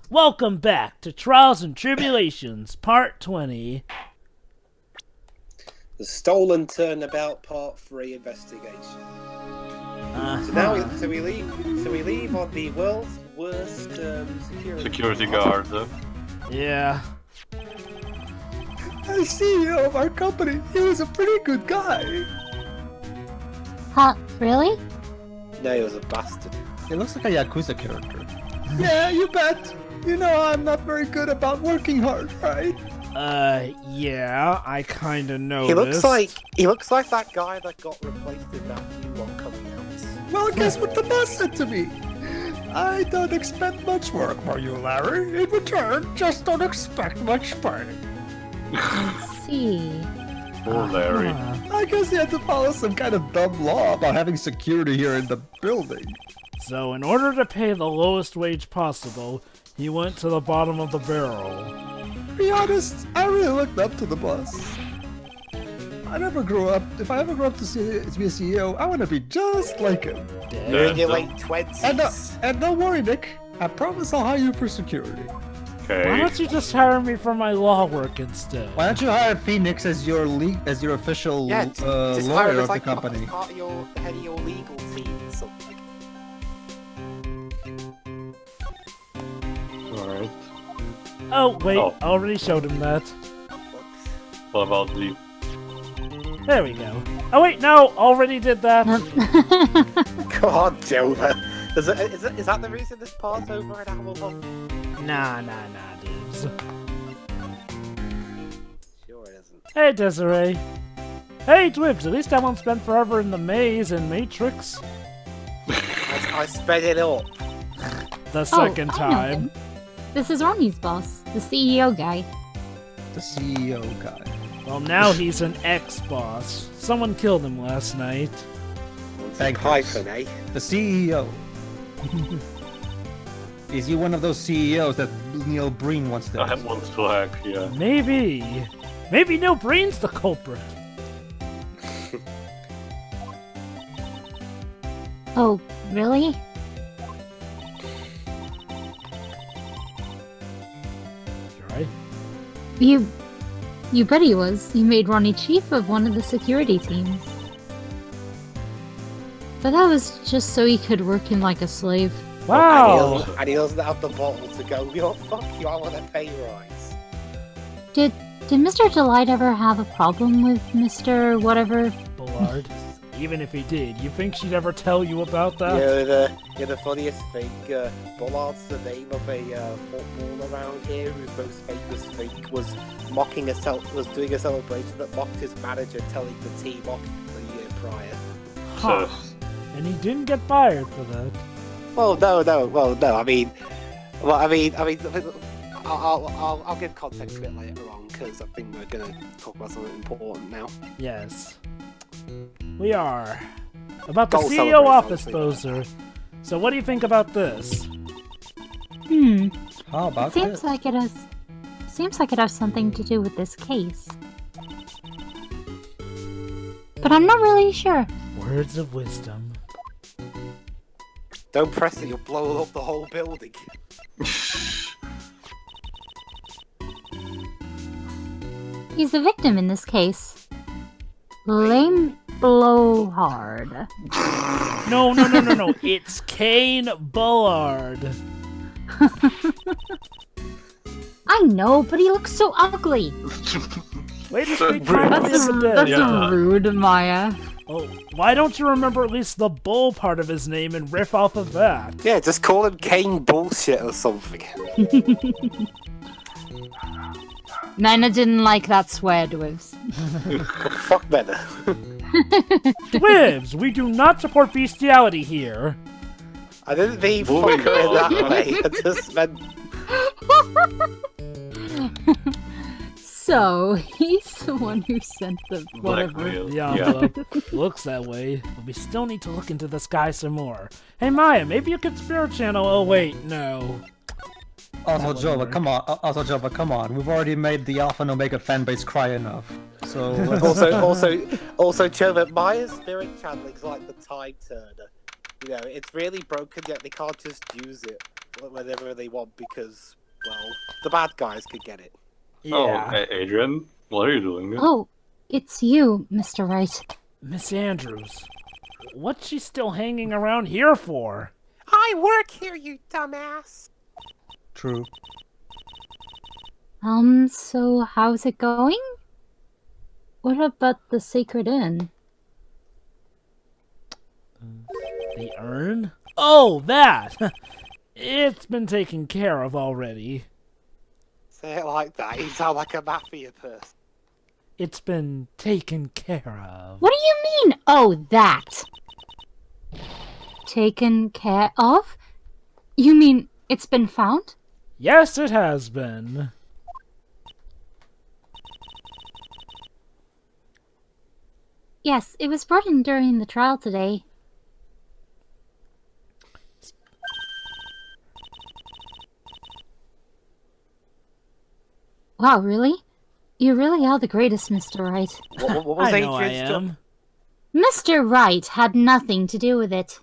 Welcome back to Trials and Tribulations, Part 20. The Stolen Turnabout Part 3 investigation. So we leave on the world's worst security guard. Yeah. The CEO of our company, he was a pretty good guy. Huh, really? No, he was a bastard. He looks like a Yakuza character. Yeah, you bet. You know I'm not very good about working hard, right? Yeah, I kinda noticed. He looks like that guy that got replaced in that new one coming out. Well, guess what the boss said to me? I don't expect much work from you, Larry. In return, just don't expect much pay. I see. Poor Larry. I guess he had to follow some kind of dumb law about having security here in the building. So, in order to pay the lowest wage possible, he went to the bottom of the barrel. To be honest, I really looked up to the boss. I never grew up. If I ever grow up to be a CEO, I want to be just like him. You're in your late 20s. And don't worry, Nick. I promise I'll hire you for security. Okay. Why don't you just hire me for my law work instead? Why don't you hire Phoenix as your official Just lawyer hire him of as, the like, company? part of the head of your legal team or something. Alright. Oh, wait, Oh. I already showed him that. What about the... There we go. Oh, wait, no, already did that. Come on, Jovah. Is that the reason this part's over an hour long? Nah, dudes. Sure it isn't. Hey, Desiree. Hey, Dwibs, at least I won't spend forever in the maze and Matrix. I sped it up. The second I know time. him. This is Ronnie's boss, the CEO guy. The CEO guy. Well, now he's an ex-boss. Someone killed him last night. Thank Python, eh? The CEO. Is he one of those CEOs that Neil Breen wants to? I want to hack, yeah. Maybe. Maybe Neil Breen's the culprit. Oh, really? Right? You bet he was. He made Ronnie chief of one of the security teams. But that was just so he could work him like a slave. Wow. And he doesn't have the bottle to go, you know, fuck you, I want a pay rise. Did Mr. Delight ever have a problem with Mr. whatever? Bullard. Even if he did, you think she'd ever tell you about that? You're the funniest thing. Bullard's the name of a footballer around here whose most famous thing was doing a celebration that mocked his manager telling the team off the year prior. Huh. And he didn't get fired for that. Well, no. I mean, I'll give context a bit later on because I think we're gonna talk about something important now. Yes. We are. About the Goal CEO office celebration, poser. So what do you think about this? How about Seems like it has something to do with this case. But I'm not really sure. Words of wisdom. Don't press it, you'll blow up the whole building. He's the victim in this case. Lame Blowhard. No. It's Kane Bullard. I know, but he looks so ugly. Way to speak kindly of the dead. That's rude, Maya. Oh, why don't you remember at least the bull part of his name and riff off of that? Yeah, just call him Kane Bullshit or something. Nina didn't like that swear, Dwibs. Fuck better. Dwibs, we do not support bestiality here. I didn't mean fucker in that way. I just meant... So, he's the one who sent the whatever. Blackmail. The envelope looks that way, but we still need to look into this guy some more. Hey Maya, maybe you could spirit channel. Oh wait, no. Also, Jovah, come on. We've already made the Alpha and Omega fanbase cry enough. So also, Jovah, Maya's spirit channeling's like the time turner. You know, it's really broken, yet they can't just use it. whenever they want because, well, the bad guys could get it. Yeah. Oh, Adrian, what are you doing? Oh, it's you, Mr. Wright. Miss Andrews, what's she still hanging around here for? I work here, you dumbass! True. So how's it going? What about the Sacred Inn? The urn? Oh, that! It's been taken care of already. Say it like that, you sound like a mafia person. It's been taken care of. What do you mean, oh, that? Taken care of? You mean it's been found? Yes, it has been. Yes, it was brought in during the trial today. Wow, really? You really are the greatest, Mr. Wright. What was I know I Adrian's job? am. Mr. Wright had nothing to do with it.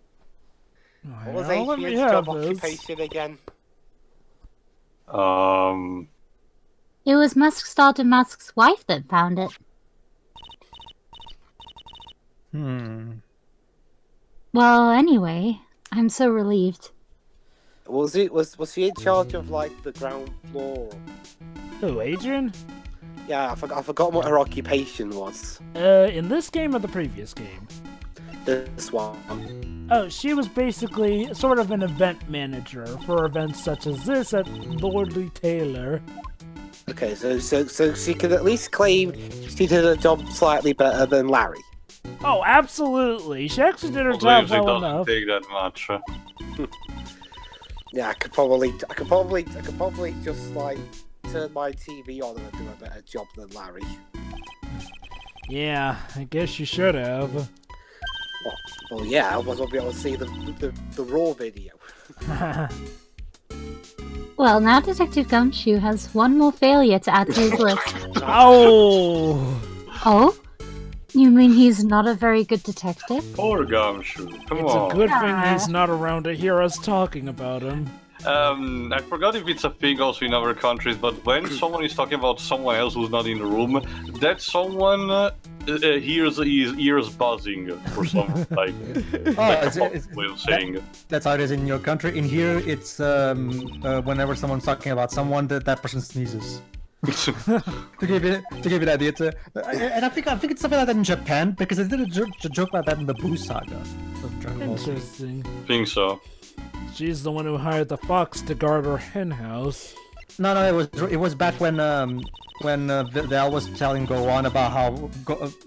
What was Well, let me Adrian's have job this. occupation again? It was Musk's daughter Musk's wife that found it. Well, anyway, I'm so relieved. Was he in charge of like the ground floor? Who, Adrian? Yeah, I forgot what her occupation was. In this game or the previous game? This one. Oh, she was basically sort of an event manager for events such as this at Lordly Taylor. Okay, so she could at least claim she did her job slightly better than Larry. Oh, absolutely. She actually did her Although job usually well doesn't enough. take that much. Yeah, I could probably just like turn my TV on and do a better job than Larry. Yeah, I guess you should have. Well, yeah, otherwise I'll be able to see the raw video. Well, now Detective Gumshoe has one more failure to add to his list. Oh! Oh? You mean he's not a very good detective? Poor Gumshoe, come It's on. a good thing he's not around to hear us talking about him. I forgot if it's a thing also in other countries, but when someone is talking about someone else who's not in the room, that someone hears his ears buzzing for some like way of saying it. That's how it is in your country. In here, it's whenever someone's talking about someone, that person sneezes. to give you an idea, and I think it's something like that in Japan because they did a joke about that in the Boo Saga. Of Dragon Ball Z. Interesting. Think so. She's the one who hired the fox to guard her hen house. No, it was back when Val was telling Go on about how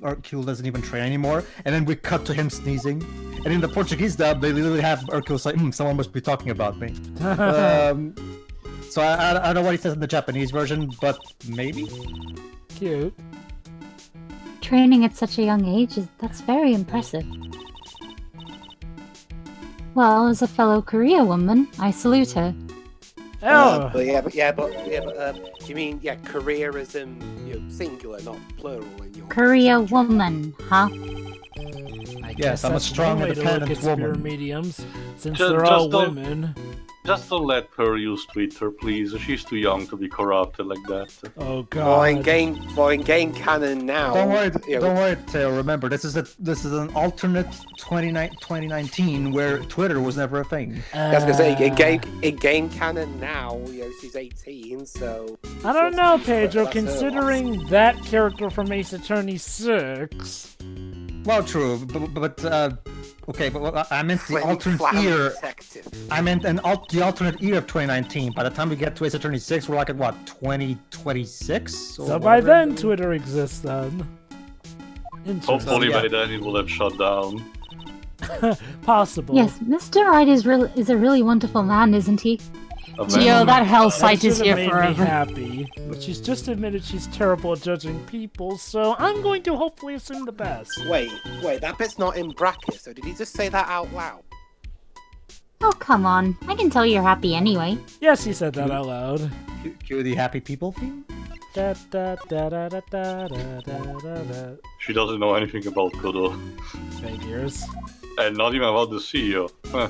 Hercule doesn't even train anymore, and then we cut to him sneezing, and in the Portuguese dub they literally have Hercule say, "Someone must be talking about me." So I don't know what he says in the Japanese version, but maybe. Cute. Training at such a young age, that's very impressive. Well, as a fellow Korea woman, I salute her. Oh! But you mean career as in singular, not plural in your Korea woman, huh? I guess Yes, I'm a that's strong, one way to look independent at spirit woman. mediums, since Just- they're all just don't- women. Just don't let her use Twitter, please. She's too young to be corrupted like that. Oh Well, in god. game canon now. Don't worry, you know, don't worry, Theo. Remember, this is an alternate 2019 where Twitter was never a thing. I was gonna say in game canon now, she's 18, so. I don't know, Pedro, That's her considering that character from Ace Attorney 6. Well, true, but okay, but I meant the Flim alternate flam year. detective. I meant the alternate year of 2019. By the time we get to Ace Attorney 6, we're like at what, 2026? So by then, Twitter exists then. Interesting. Hopefully yeah. by then it will have shut down. Possible. Yes, Mr. Wright is a really wonderful man, isn't he? Geo, that hell site is should've here made me forever. happy, but she's just admitted she's terrible at judging people, so I'm going to hopefully assume the best. Wait, that bit's not in brackets, so did he just say that out loud? Oh, come on. I can tell you're happy anyway. Yes, he said that out loud. Cue the happy people theme? Da, da, da, da, da, da, da, da, da. She doesn't know anything about Kudo. Figures. And not even about the CEO. Huh.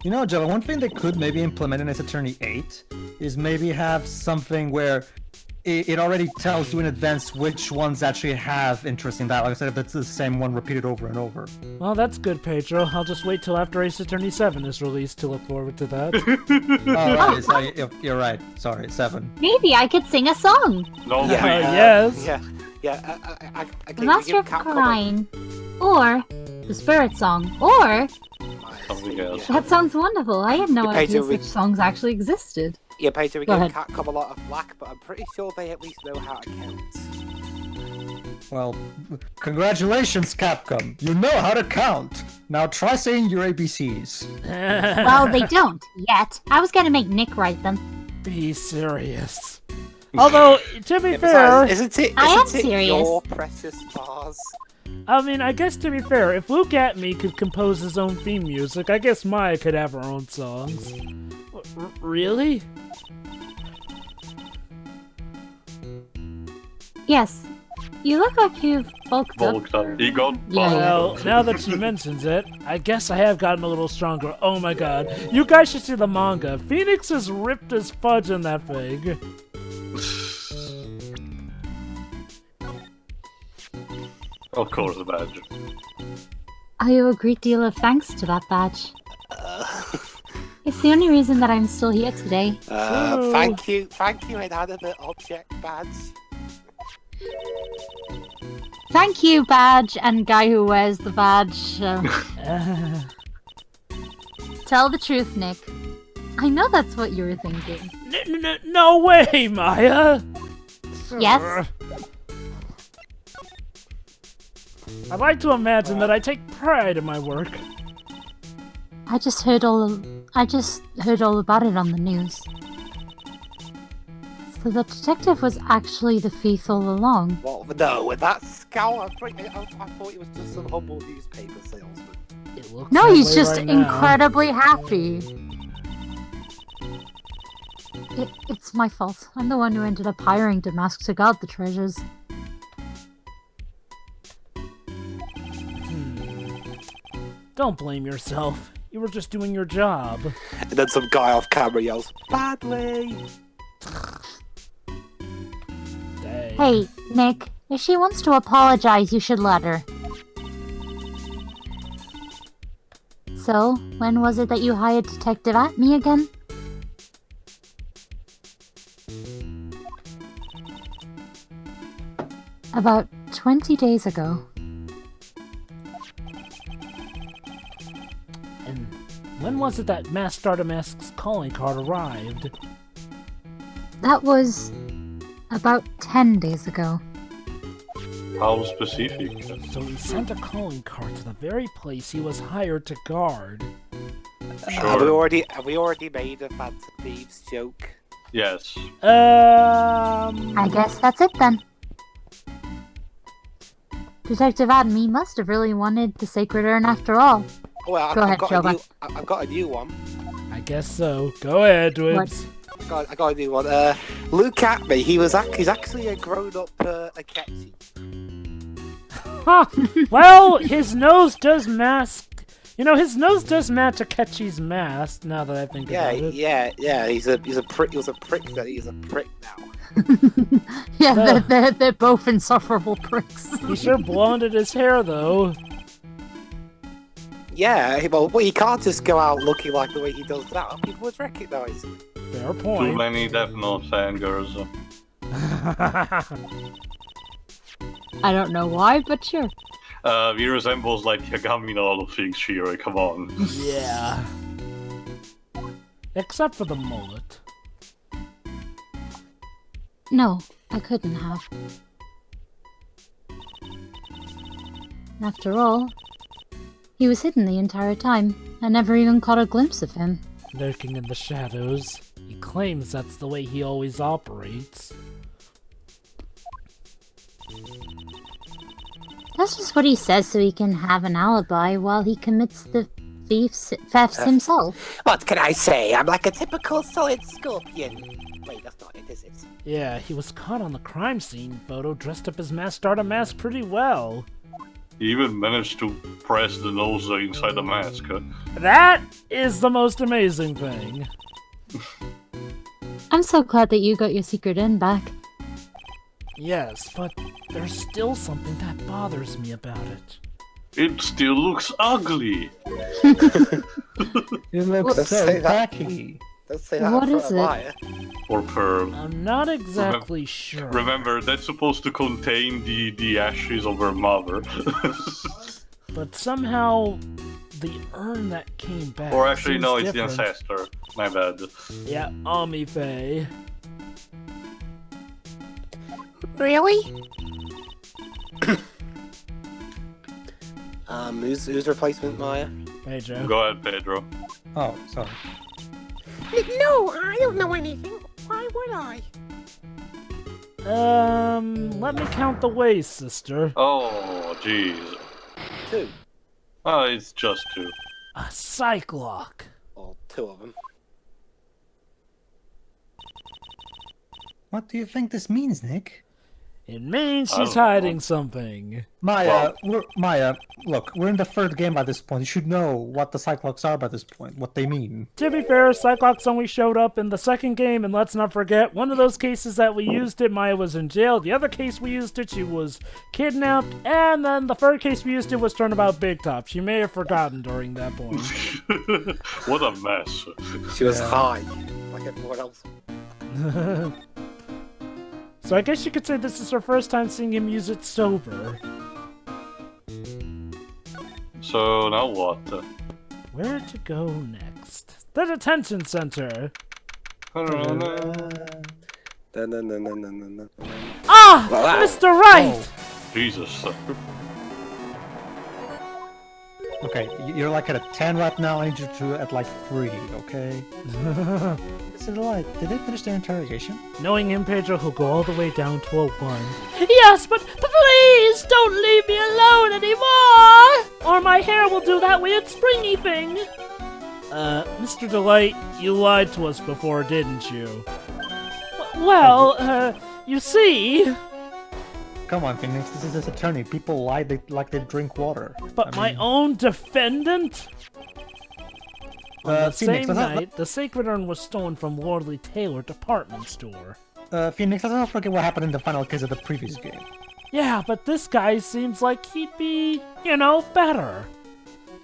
You know, Jovah, one thing they could maybe implement in Ace Attorney 8 is maybe have something where it already tells you in advance which ones actually have interesting dialogue instead of it's the same one repeated over and over. Well, that's good, Pedro. I'll just wait till after Ace Attorney 7 is released to look forward to that. Right, you're right. Sorry, 7. Maybe I could sing a song. No, Yeah, yes. The Master of Crime, or the Spirit Song, or something else. that sounds wonderful. I had no Yeah, idea Pedro, such songs actually existed. Yeah, Pedro, we Go give ahead. Capcom a lot of flack, but I'm pretty sure they at least know how to count. Well, congratulations, Capcom. You know how to count. Now try saying your ABCs. Well, they don't yet. I was gonna make Nick write them. Be serious. Although, to be Yeah, fair, besides, I am isn't it serious. your precious bars? I mean, I guess to be fair, if Luke Atme could compose his own theme music, I guess Maya could have her own songs. Really? Yes. You look like you've bulked up. Bulked up. He got Yeah. Well, now that she mentions it, I guess I have gotten a little stronger. Oh my god. You guys should see the manga. Phoenix is ripped as fudge in that thing. Of course, the badge. I owe a great deal of thanks to that badge. It's the only reason that I'm still here today. Thank you, inanimate object badge. Thank you, badge, and guy who wears the badge. Tell the truth, Nick. I know that's what you were thinking. No way, Maya! Yes? I'd like to imagine that I take pride in my work. I just heard all about it on the news. So the detective was actually the thief all along. Well, no, with that scowl, I thought it was just some humble newspaper salesman. It looks No, that he's way just right now. incredibly happy. It's my fault. I'm the one who ended up hiring Damask to guard the treasures. Don't blame yourself. You were just doing your job. And then some guy off camera yells, "Badly!" Dang. Hey, Nick, if she wants to apologize, you should let her. So, when was it that you hired Detective Atme again? About 20 days ago. And when was it that Master Damask's calling card arrived? That was about 10 days ago. How specific? So he sent a calling card to the very place he was hired to guard. Have we already made a Phantom Thieves joke? Yes. I guess that's it then. Detective Atme must have really wanted the Sacred Urn after all. Well, Go ahead, Jovah. I've got a new one. I guess so. Go ahead, Dwibs. I got a new one. Luke Atme, he's actually a grown-up Akechi. Huh. Well, his nose does mask. You know, his nose does match Akechi's mask. Now that I think about it. Yeah. He's a prick. He was a prick then. He's a prick now. Yeah, they're both insufferable pricks. He sure blonded his hair though. Yeah, well, he can't just go out looking like the way he does now. People would recognise him. Fair Too point. many Death Note fangirls. I don't know why, but sure. He resembles like Yagami in all of things, Shiro, come on. Yeah. Except for the mullet. No, I couldn't have. After all, he was hidden the entire time. I never even caught a glimpse of him. Lurking in the shadows. He claims that's the way he always operates. That's just what he says so he can have an alibi while he commits the thefts himself. What can I say? I'm like a typical solid scorpion. Wait, that's not it, is it? Yeah, he was caught on the crime scene photo dressed up as Master Mask pretty well. He even managed to press the nose inside the mask. That is the most amazing thing. I'm so glad that you got your secret in back. Yes, but there's still something that bothers me about it. It still looks ugly. You look Let's so say that. tacky. Let's say that What in is front of it? Maya. Or Pearl. I'm not exactly sure. Remember, that's supposed to contain the ashes of her mother. But somehow the urn that came back. Or actually, seems no, it's different. the ancestor. My bad. Yeah, Ami Faye. Really? Who's replacement, Maya? Hey, Joe. Go ahead, Pedro. Oh, sorry. No, I don't know anything. Why would I? Let me count the ways, sister. Oh, jeez. 2. Oh, it's just 2. A cyclock. Or 2 of them. What do you think this means, Nick? It means I she's don't know. hiding something. Maya, look, we're in the 3rd game by this point. You should know what the Cyclops are by this point, what they mean. To be fair, Cyclops only showed up in the 2nd game, and let's not forget, one of those cases that we used it, Maya was in jail. The other case we used it, she was kidnapped. And then the 3rd case we used it was Turnabout Big Top. She may have forgotten during that point. What a mess. She was high, like everyone else. So I guess you could say this is her first time seeing him use it sober. So, now what? Where to go next? The detention center. No. Ah! Well, that- Mr. Wright! Jesus. Okay, you're like at a 10 right now. I need you to at like 3, okay? Is it alright? Did they finish their interrogation? Knowing him, Pedro, he'll go all the way down to a 1. Yes, but please don't leave me alone anymore! Or my hair will do that weird springy thing. Mr. Delight, you lied to us before, didn't you? Well, you see... Come on, Phoenix, this is his attorney. People lie like they drink water. But I my mean, own defendant? On the Phoenix, same let's not- night, the Sacred Urn was stolen from Lordly Taylor department store. Phoenix, let's not forget what happened in the final case of the previous game. Yeah, but this guy seems like he'd be, better.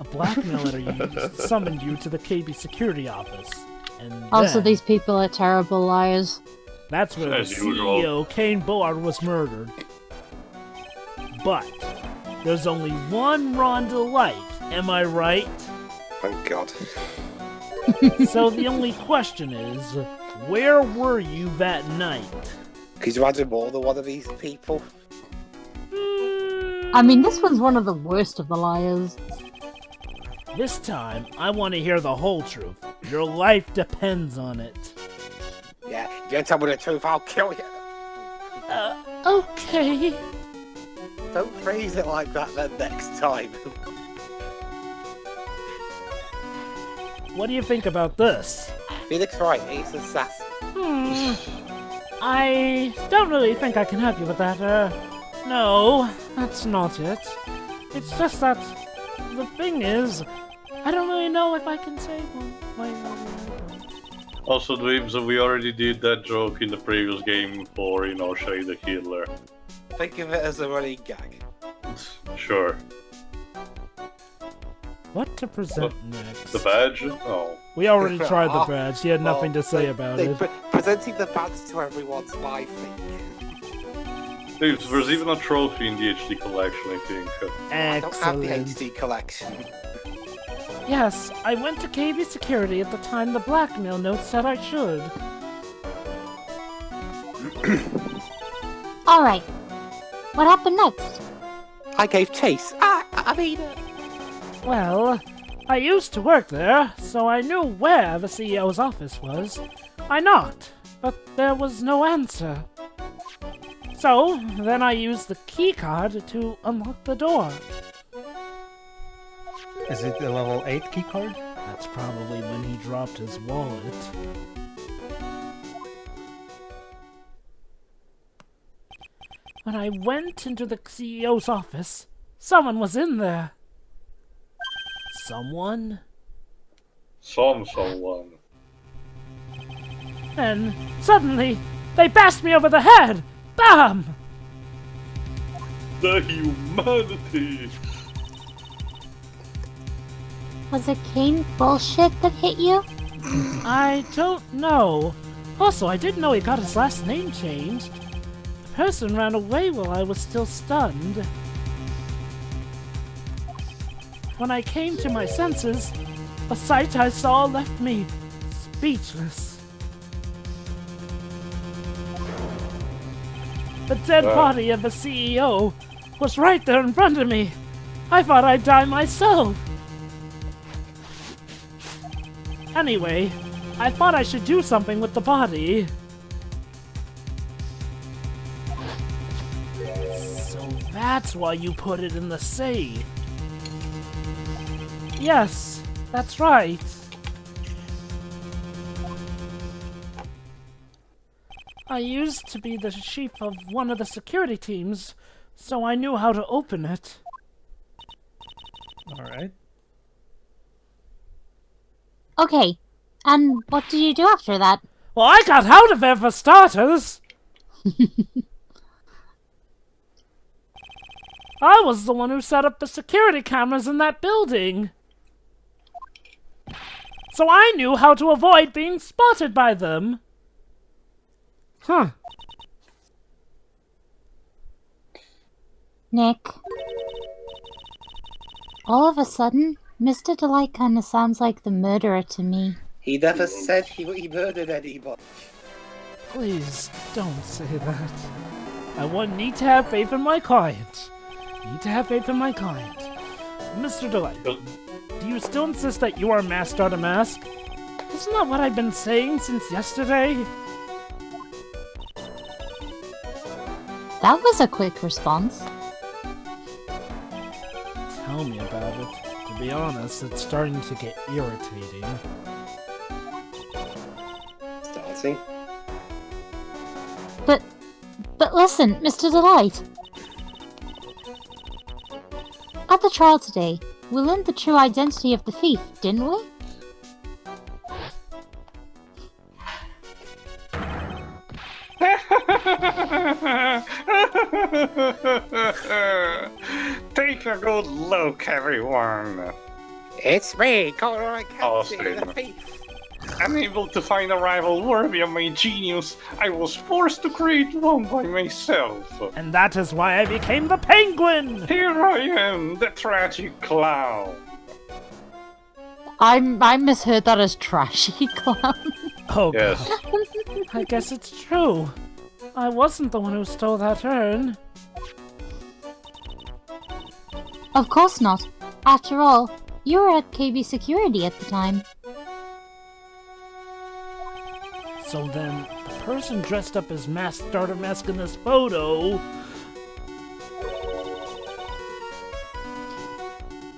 A blackmailer summoned you to the KB security office. And Also, then, these people are terrible liars. that's where the As usual. CEO, Kane Bullard, was murdered. But there's only one Ron Delight, am I right? Thank God. So the only question is, where were you that night? Could you imagine more than one of these people? I mean, this one's one of the worst of the liars. This time, I want to hear the whole truth. Your life depends on it. Yeah, if you don't tell me the truth, I'll kill you. Okay. Don't phrase it like that then next time. What do you think about this? Phoenix Wright, ace assassin. I don't really think I can help you with that, no, that's not it. It's just that, the thing is, I don't really know if I can say one. Also, Dweebs, we already did that joke in the previous game for, Shay the Healer. Think of it as a running gag. Sure. What to present next? The badge? Oh. We already tried the badge, he had nothing to say about it. Presenting the badge to everyone's my thing. Dweebs, there's even a trophy in the HD collection, I think. I don't have the Excellent. HD collection. Yes, I went to KB security at the time the blackmail note said I should. Alright. What happened next? I gave chase. Well, I used to work there, so I knew where the CEO's office was. I knocked, but there was no answer. So, then I used the keycard to unlock the door. Is it a level 8 keycard? That's probably when he dropped his wallet. When I went into the CEO's office, Someone was in there. Someone? Someone. And suddenly, they bashed me over the head! Bam! The humanity! Was it Kane bullshit that hit you? I don't know. Also, I didn't know he got his last name changed. The person ran away while I was still stunned. When I came to my senses, the sight I saw left me speechless. The dead body of the CEO was right there in front of me. I thought I'd die myself. Anyway, I thought I should do something with the body. So that's why you put it in the safe. Yes, that's right. I used to be the chief of one of the security teams, so I knew how to open it. Alright. Okay, and what did you do after that? Well, I got out of there for starters! I was the one who set up the security cameras in that building. So I knew how to avoid being spotted by them. Huh. Nick. All of a sudden, Mr. Delight kinda sounds like the murderer to me. He never said he murdered anybody. Please, don't say that. I need to have faith in my client. Need to have faith in my client. Mr. Delight, do you still insist that you are masked out of mask? Isn't that what I've been saying since yesterday? That was a quick response. Tell me about it. To be honest, it's starting to get irritating. Starting? But listen, Mr. Delight. At the trial today, we learned the true identity of the thief, didn't we? Take a good look, everyone. It's me, Conrad Austin. Captain, the thief. Unable to find a rival worthy of my genius, I was forced to create one by myself. And that is why I became the Penguin! Here I am, the tragic clown. I misheard that as trashy clown. Oh Yes. god. I guess it's true. I wasn't the one who stole that urn. Of course not. After all, you were at KB Security at the time. So then, the person dressed up as Masked Starter Mask in this photo...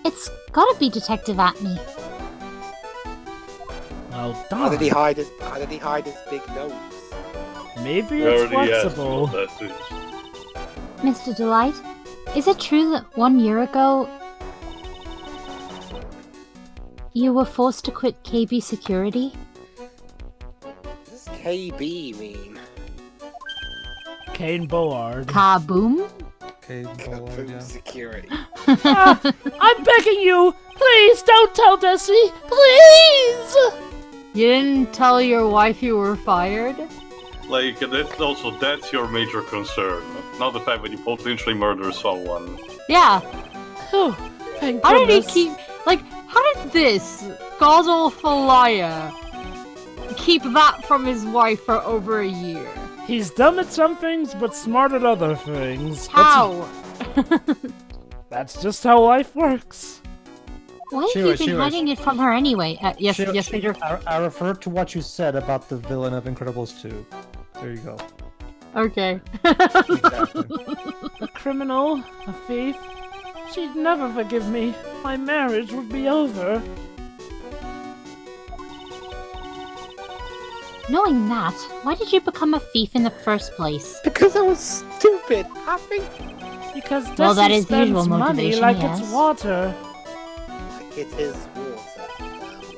It's gotta be Detective Atney. Well How did done. he hide his big nose? Maybe it's Already asked flexible. what that is. Mr. Delight, is it true that 1 year ago you were forced to quit KB Security? What does KB mean? Kane Board. Kaboom? Okay, Board, Kaboom yeah. security. I'm begging you! Please don't tell Desi! Please! You didn't tell your wife you were fired? Like, that's your major concern. Not the fact that you potentially murder someone. Yeah. Oh, thank How did he goodness. keep... Like, how did this god-awful liar keep that from his wife for over a year? He's dumb at some things, but smart at other things. How? That's just how life works. Why have She you been was. hiding it from her anyway? Yes, Peter. I referred to what you said about the villain of Incredibles 2. There you go. Okay. Exactly. A criminal, a thief. She'd never forgive me. My marriage would be over. Knowing that, why did you become a thief in the first place? Because I was stupid. I think Because Desi Well, that is spends usual money motivation, like yes. it's water. Like it is water.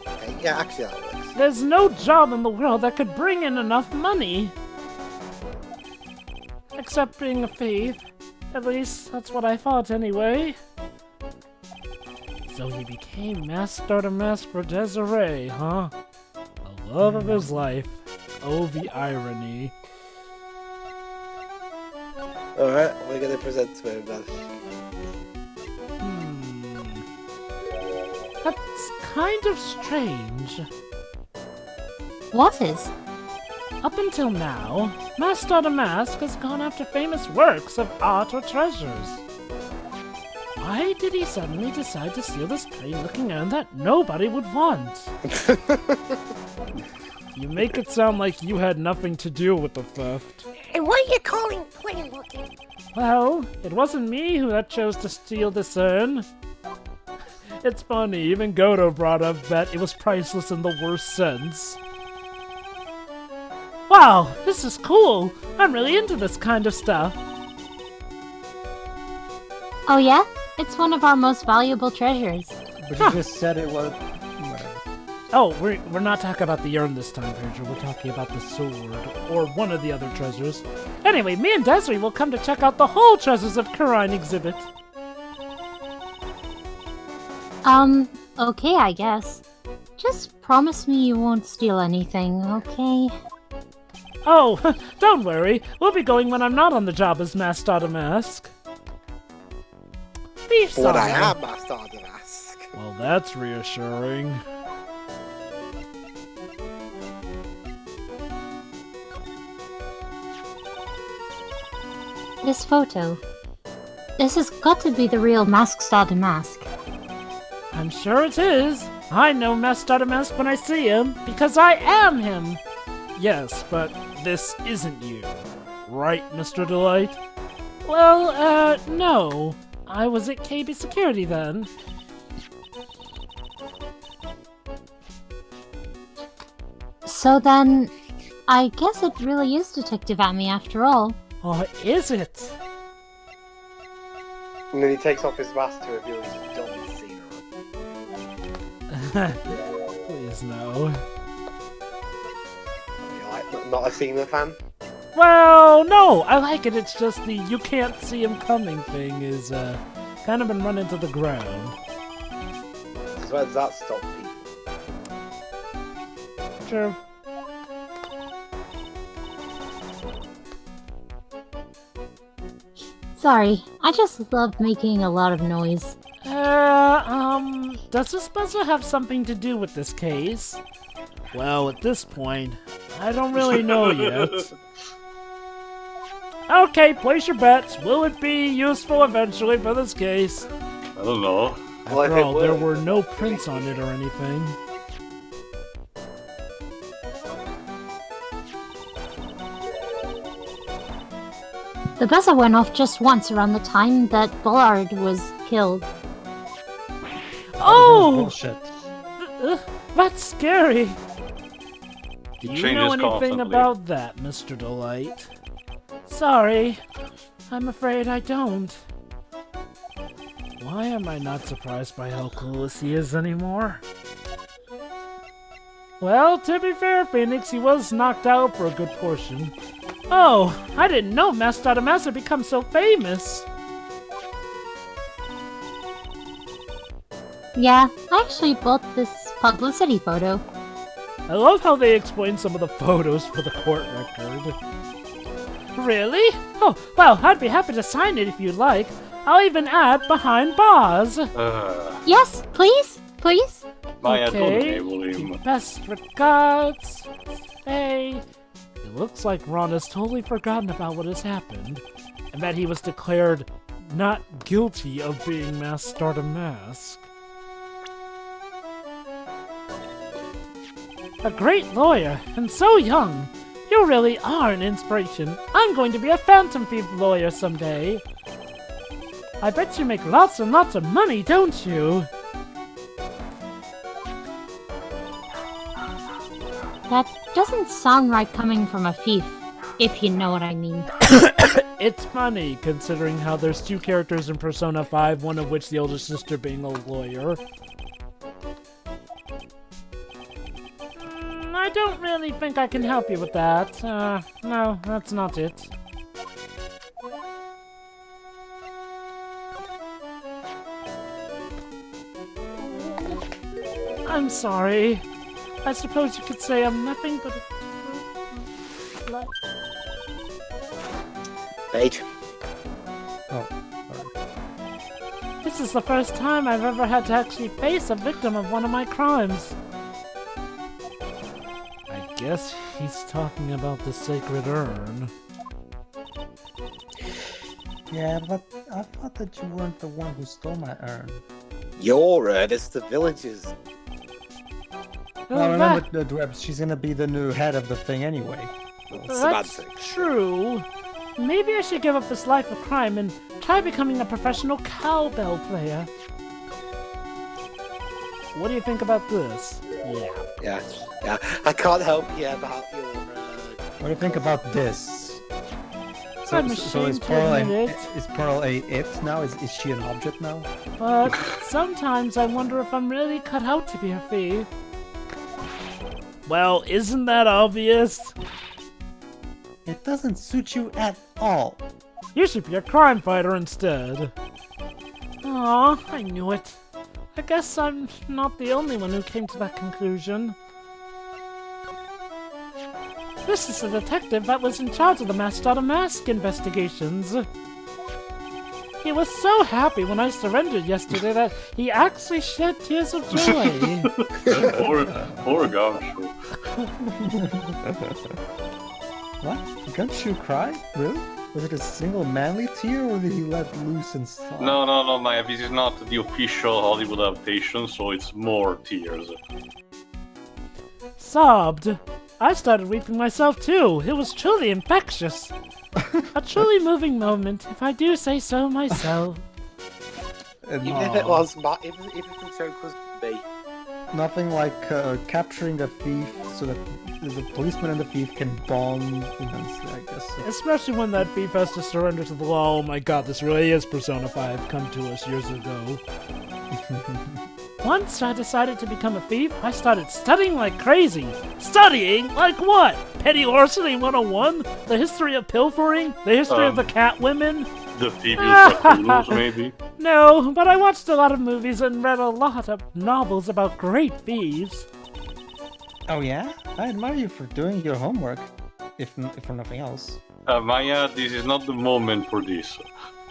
Okay, yeah, actually that works. There's no job in the world that could bring in enough money. Except being a thief. At least, that's what I thought anyway. So he became Master to Mask for Desiree, huh? The love of his life. Oh, the irony. Alright, we're gonna present to him then. That's kind of strange. What is? Up until now, Master to Mask has gone after famous works of art or treasures. Why did he suddenly decide to steal this plain-looking urn that nobody would want? You make it sound like you had nothing to do with the theft. And what are you calling plain looking? Well, it wasn't me who chose to steal this urn. It's funny, even Goto brought up that it was priceless in the worst sense. Wow, this is cool! I'm really into this kind of stuff. Oh yeah? It's one of our most valuable treasures. But you just said it was. Oh, we're not talking about the urn this time, Pedro. We're talking about the sword, or one of the other treasures. Anyway, me and Desiree will come to check out the whole Treasures of Karine exhibit. Okay, I guess. Just promise me you won't steal anything, okay? Oh, don't worry. We'll be going when I'm not on the job as Master to Mask. Be But I sorry. am Master to Mask. Well, that's reassuring. This photo. This has got to be the real Mask to Mask. I'm sure it is. I know Master to Mask when I see him, because I am him. Yes, but this isn't you. Right, Mr. Delight? Well, no. I was at KB Security then. So then, I guess it really is Detective Amy after all. Oh, is it? And then he takes off his mask to reveal his John Cena. Please no. You're like, not a Cena fan? Well, no, I like it. It's just the you can't see him coming thing is, kind of been run into the ground. So where does that stop people? True. Sorry, I just love making a lot of noise. Does this buzzer have something to do with this case? Well, at this point, I don't really know yet. Okay, place your bets. Will it be useful eventually for this case? I don't know. Well, if After it all, there were- were no prints on it or anything. The buzzer went off just once around the time that Bullard was killed. Oh! Bullshit. That's scary. Do you changes know anything constantly. about that, Mr. Delight? Sorry, I'm afraid I don't. Why am I not surprised by how clueless he is anymore? Well, to be fair, Phoenix, he was knocked out for a good portion. Oh, I didn't know Master to Mask had become so famous. Yeah, I actually bought this publicity photo. I love how they explain some of the photos for the court record. Really? Oh, well, I'd be happy to sign it if you'd like. I'll even add behind bars. Yes, please, please. Maya, don't Okay. enable him. Best regards, Faye. It looks like Ron has totally forgotten about what has happened, and that he was declared not guilty of being Master to Mask. A great lawyer, and so young. You really are an inspiration. I'm going to be a Phantom Thief lawyer someday. I bet you make lots and lots of money, don't you? That doesn't sound right coming from a thief. If you know what I mean. It's funny, considering how there's 2 characters in Persona 5, one of which the older sister being a lawyer. I don't really think I can help you with that. No, that's not it. I'm sorry. I suppose you could say I'm nothing but a... Paige. Oh, sorry. This is the first time I've ever had to actually face a victim of one of my crimes. I guess he's talking about the sacred urn. Yeah, but I thought that you weren't the one who stole my urn. Your urn is the villagers. Well, remember, the Dweb, she's gonna be the new head of the thing anyway. That's true. Maybe I should give up this life of crime and try becoming a professional cowbell player. What do you think about this? Yeah. I can't help you about your... What do you think about this? I'm So is ashamed to Pearl admit it. is Pearl a it now? Is she an object now? But sometimes I wonder if I'm really cut out to be a thief. Well, isn't that obvious? It doesn't suit you at all. You should be a crime fighter instead. Aw, I knew it. I guess I'm not the only one who came to that conclusion. This is the detective that was in charge of the Mask investigations. He was so happy when I surrendered yesterday that he actually shed tears of joy. Poor Gumshoe. What? Gumshoe cry? Really? Was it a single manly tear, or did he let loose and sob? No, Maya, this is not the official Hollywood adaptation, so it's more tears. Sobbed. I started weeping myself too. It was truly infectious. A truly moving moment, if I do say so myself. Even if it was even if the joke was me. Nothing like capturing a thief so that the policeman and the thief can bond immensely, I guess. Especially when that thief has to surrender to the law. Oh my god, this really is Persona 5 come to us years ago. Once I decided to become a thief, I started studying like crazy. Studying? Like what? Petty larceny 101? The history of pilfering? The history of the cat women? The female Cthulhu's, maybe? No, but I watched a lot of movies and read a lot of novels about great thieves. Oh yeah? I admire you for doing your homework, if for nothing else. Maya, this is not the moment for this.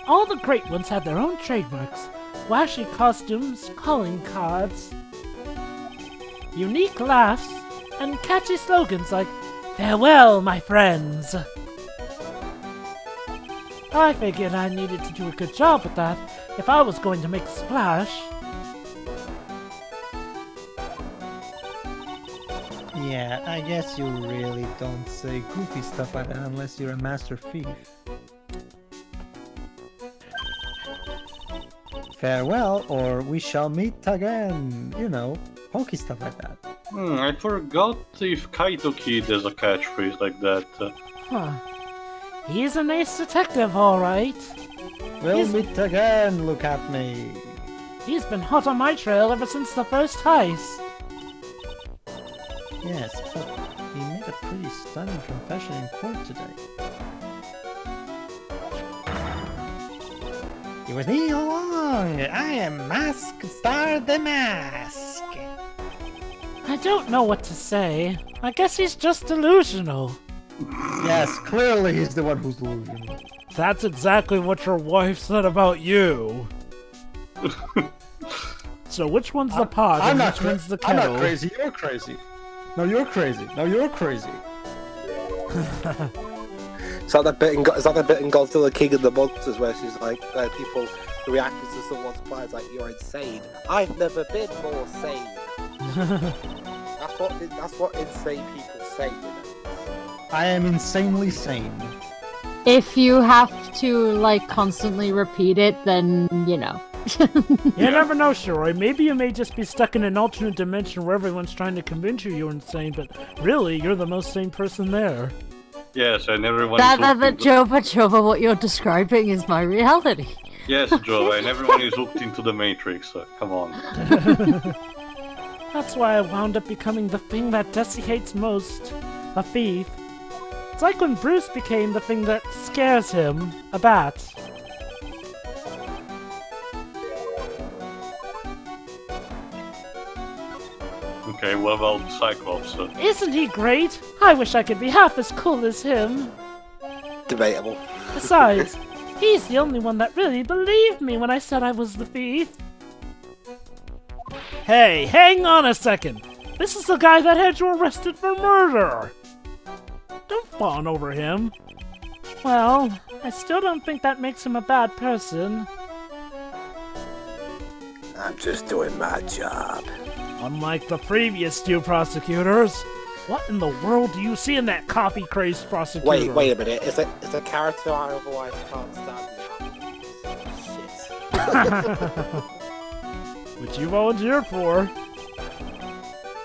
All the great ones had their own trademarks. Flashy costumes, calling cards, unique laughs, and catchy slogans like, "Farewell, my friends." I figured I needed to do a good job with that if I was going to make a splash. Yeah, I guess you really don't say goofy stuff like that unless you're a master thief. Farewell, or we shall meet again. You know, hokey stuff like that. I forgot if Kaito Kid has a catchphrase like that. Huh. He's an ace detective, alright. We'll meet again, look at me. He's been hot on my trail ever since the first heist. Yes, but he made a pretty stunning confession in court today. It was me all along. I am Mask Star the Mask. I don't know what to say. I guess he's just delusional. Yes, clearly he's the one who's delusional. That's exactly what your wife said about you. So which one's the pot and which one's the kettle? I'm not crazy, you're crazy. No, you're crazy. No, you're crazy. Is that the bit in Godzilla King of the Monsters where she's like, people reacting to someone's plans like, "You're insane." I've never been more sane. That's what insane people say, you know. I am insanely sane. If you have to, like, constantly repeat it, then, you know. You never know, Shiroi. Maybe you may just be stuck in an alternate dimension where everyone's trying to convince you you're insane, but really, you're the most sane person there. Yes, and everyone Jovah, what you're describing is my reality. Yes, Jovah, and everyone is hooked into the Matrix. Come on. That's why I wound up becoming the thing that Desi hates most, a thief. It's like when Bruce became the thing that scares him, a bat. Okay, what about Cyclops? Isn't he great? I wish I could be half as cool as him. Debatable. Besides, he's the only one that really believed me when I said I was the thief. Hey, hang on a second. This is the guy that had you arrested for murder. Don't fawn over him. Well, I still don't think that makes him a bad person. I'm just doing my job. Unlike the previous two prosecutors. What in the world do you see in that coffee-crazed prosecutor? Wait a minute. It's a character I otherwise can't stand. Shit. Which you volunteered for.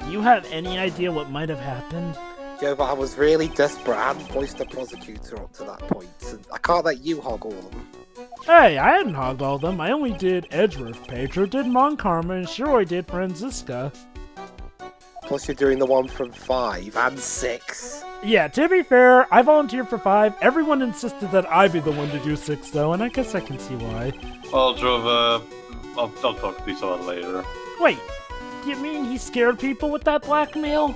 Do you have any idea what might have happened? Jovah, I was really desperate. I hadn't voiced the prosecutor up to that point. And I can't let you hog all of them. Hey, I hadn't hogged all of them. I only did Edgeworth, Pedro did Monkarma, and Shiroi did Franziska. Plus you're doing the one from 5 and 6. Yeah, to be fair, I volunteered for 5. Everyone insisted that I be the one to do 6, though, and I guess I can see why. Well, Jovah, I'll talk to this about later. Wait, do you mean he scared people with that blackmail?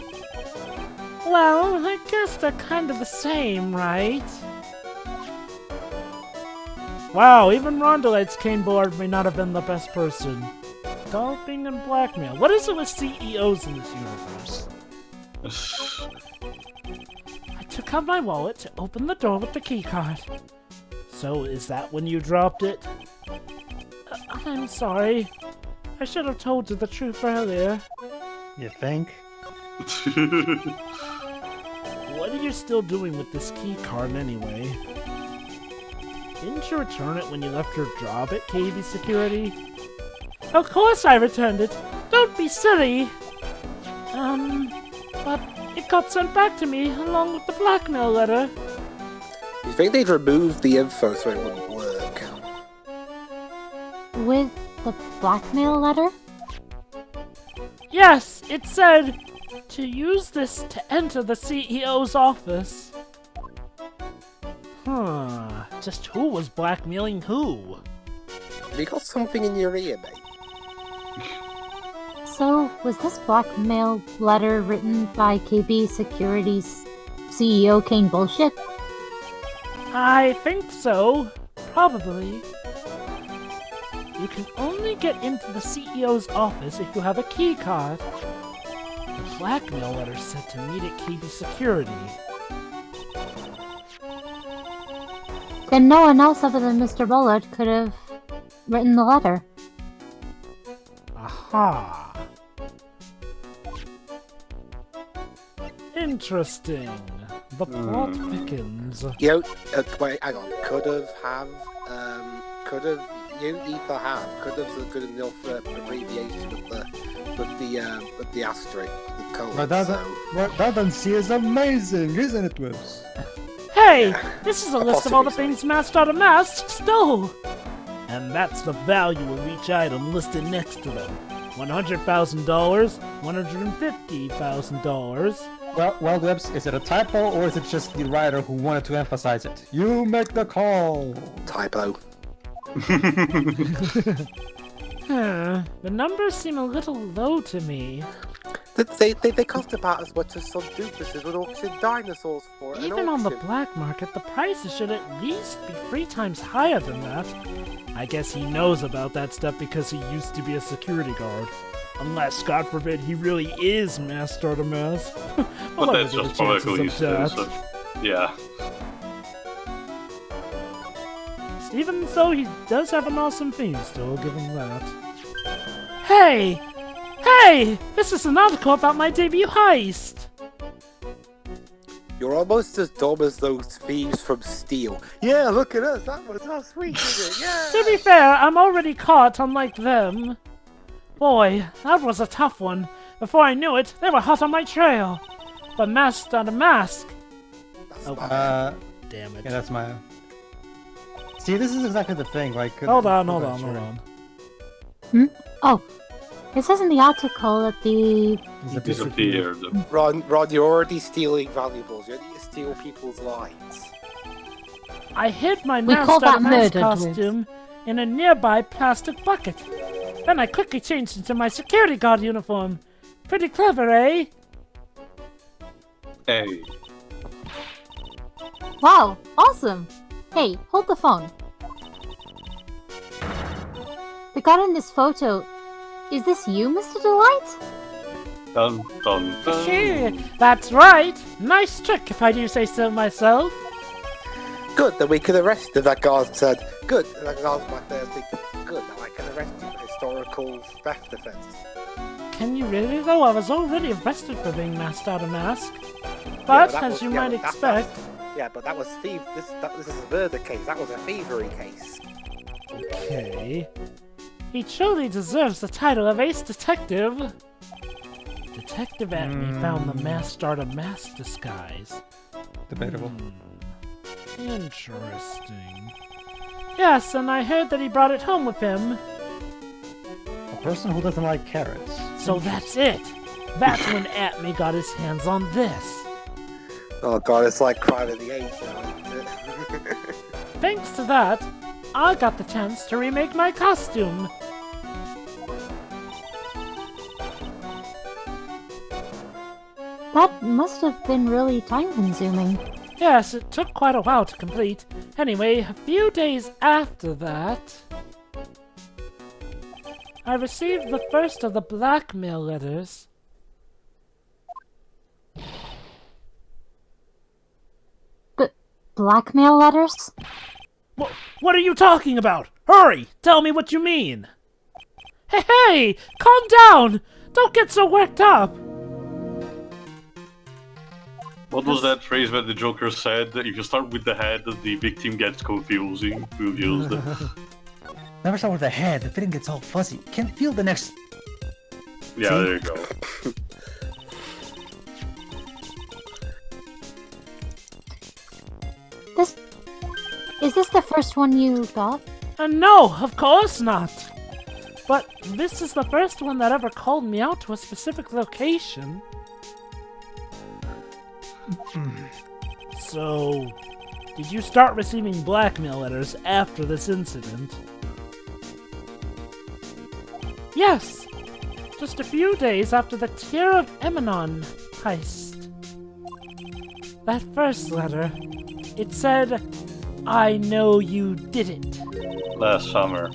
Well, I guess they're kind of the same, right? Wow, even Rondelette's cane board may not have been the best person. Galloping and blackmail. What is it with CEOs in this universe? I took out my wallet to open the door with the keycard. So, is that when you dropped it? I'm sorry. I should have told you the truth earlier. You think? What are you still doing with this keycard anyway? Didn't you return it when you left your job at KB Security? Of course I returned it! Don't be silly! But it got sent back to me along with the blackmail letter. You think they'd remove the info so it wouldn't work? With the blackmail letter? Yes, it said to use this to enter the CEO's office. Huh, just who was blackmailing who? Have you got something in your ear, mate? So, was this blackmail letter written by KB Security's CEO Kane Bullshit? I think so. Probably. You can only get into the CEO's office if you have a key card. The blackmail letter said to meet at KB Security. Then no one else other than Mr. Bullard could have written the letter. Aha. Interesting. The plot thickens. You know, wait, hang on. Could have, you either have, could have a good enough abbreviation with the asterisk, the colon. But that Nancy is amazing, isn't it, Wibbs? Hey! This is a list of all the things Masked Out of Mask stole! And that's the value of each item listed next to them. $100,000, $150,000. Well, Wibbs, is it a typo or is it just the writer who wanted to emphasize it? You make the call! Typo. The numbers seem a little low to me. They cost about as much as some doofuses would auction dinosaurs for. Even on the black market, the prices should at least be 3 times higher than that. I guess he knows about that stuff because he used to be a security guard. Unless, God forbid, he really is Masked Out of Mask. But that's just probably used to, so, yeah. Even so, he does have an awesome theme still, give him that. Hey! Hey! This is an article about my debut heist! You're almost as dumb as those thieves from Steel. Yeah, look at us, that was us, we did it, yeah! To be fair, I'm already caught, unlike them. Boy, that was a tough one. Before I knew it, they were hot on my trail. But Masked Out of Mask. Oh. mine. Damn it. Yeah, that's my. See, this is exactly the thing. Like, Hold on. Oh, it says in the article that the Disappeared. Ron, you're already stealing valuables. You need to steal people's lives. I hid my We mask call out of that mask murder, costume in a nearby plastic bucket. Then I quickly changed into my security guard uniform. Pretty clever, eh? Hey. wow, awesome. Hey, hold the phone. The guy in this photo, is this you, Mr. Delight? Dun dun dun. Sure, that's right. Nice trick, if I do say so myself. Good, then we can arrest him, that guard said. Good, and that guard was back there thinking, good, now I can arrest you for historical theft offense. Can you really, though? I was already arrested for being masked out of mask. But, as you might expect... Yeah, but that was thief. This is a murder case. That was a thievery case. Okay. He truly deserves the title of Ace Detective. Detective Atney found the masked art of mask disguise. Debatable. Interesting. Yes, and I heard that he brought it home with him. A person who doesn't like carrots. So that's it. That's when Atney got his hands on this. Oh god, it's like Crime of the Age now, isn't it? Thanks to that, I got the chance to remake my costume. That must have been really time-consuming. Yes, it took quite a while to complete. Anyway, a few days after that, I received the first of the blackmail letters. Blackmail letters? What are you talking about? Hurry! Tell me what you mean! Hey! Calm down! Don't get so worked up! What was that phrase that the Joker said? If you start with the head, the victim gets confused. Never start with the head. The feeling gets all fuzzy. Can't feel the next. Yeah, there you go. Is this the first one you got? No, of course not! But this is the first one that ever called me out to a specific location. So, did you start receiving blackmail letters after this incident? Yes! Just a few days after the Tear of Emanon heist. That first letter, it said, I know you did it. Last summer.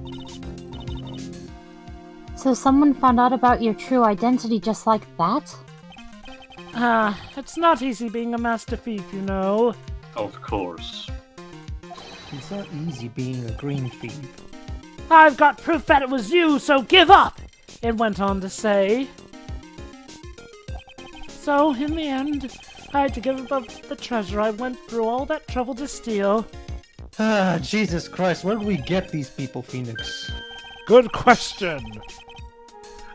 So someone found out about your true identity just like that? It's not easy being a master thief, you know. Of course. It's not easy being a green thief. I've got proof that it was you, so give up! It went on to say. So, in the end, I had to give up the treasure I went through all that trouble to steal. Jesus Christ, where do we get these people, Phoenix? Good question.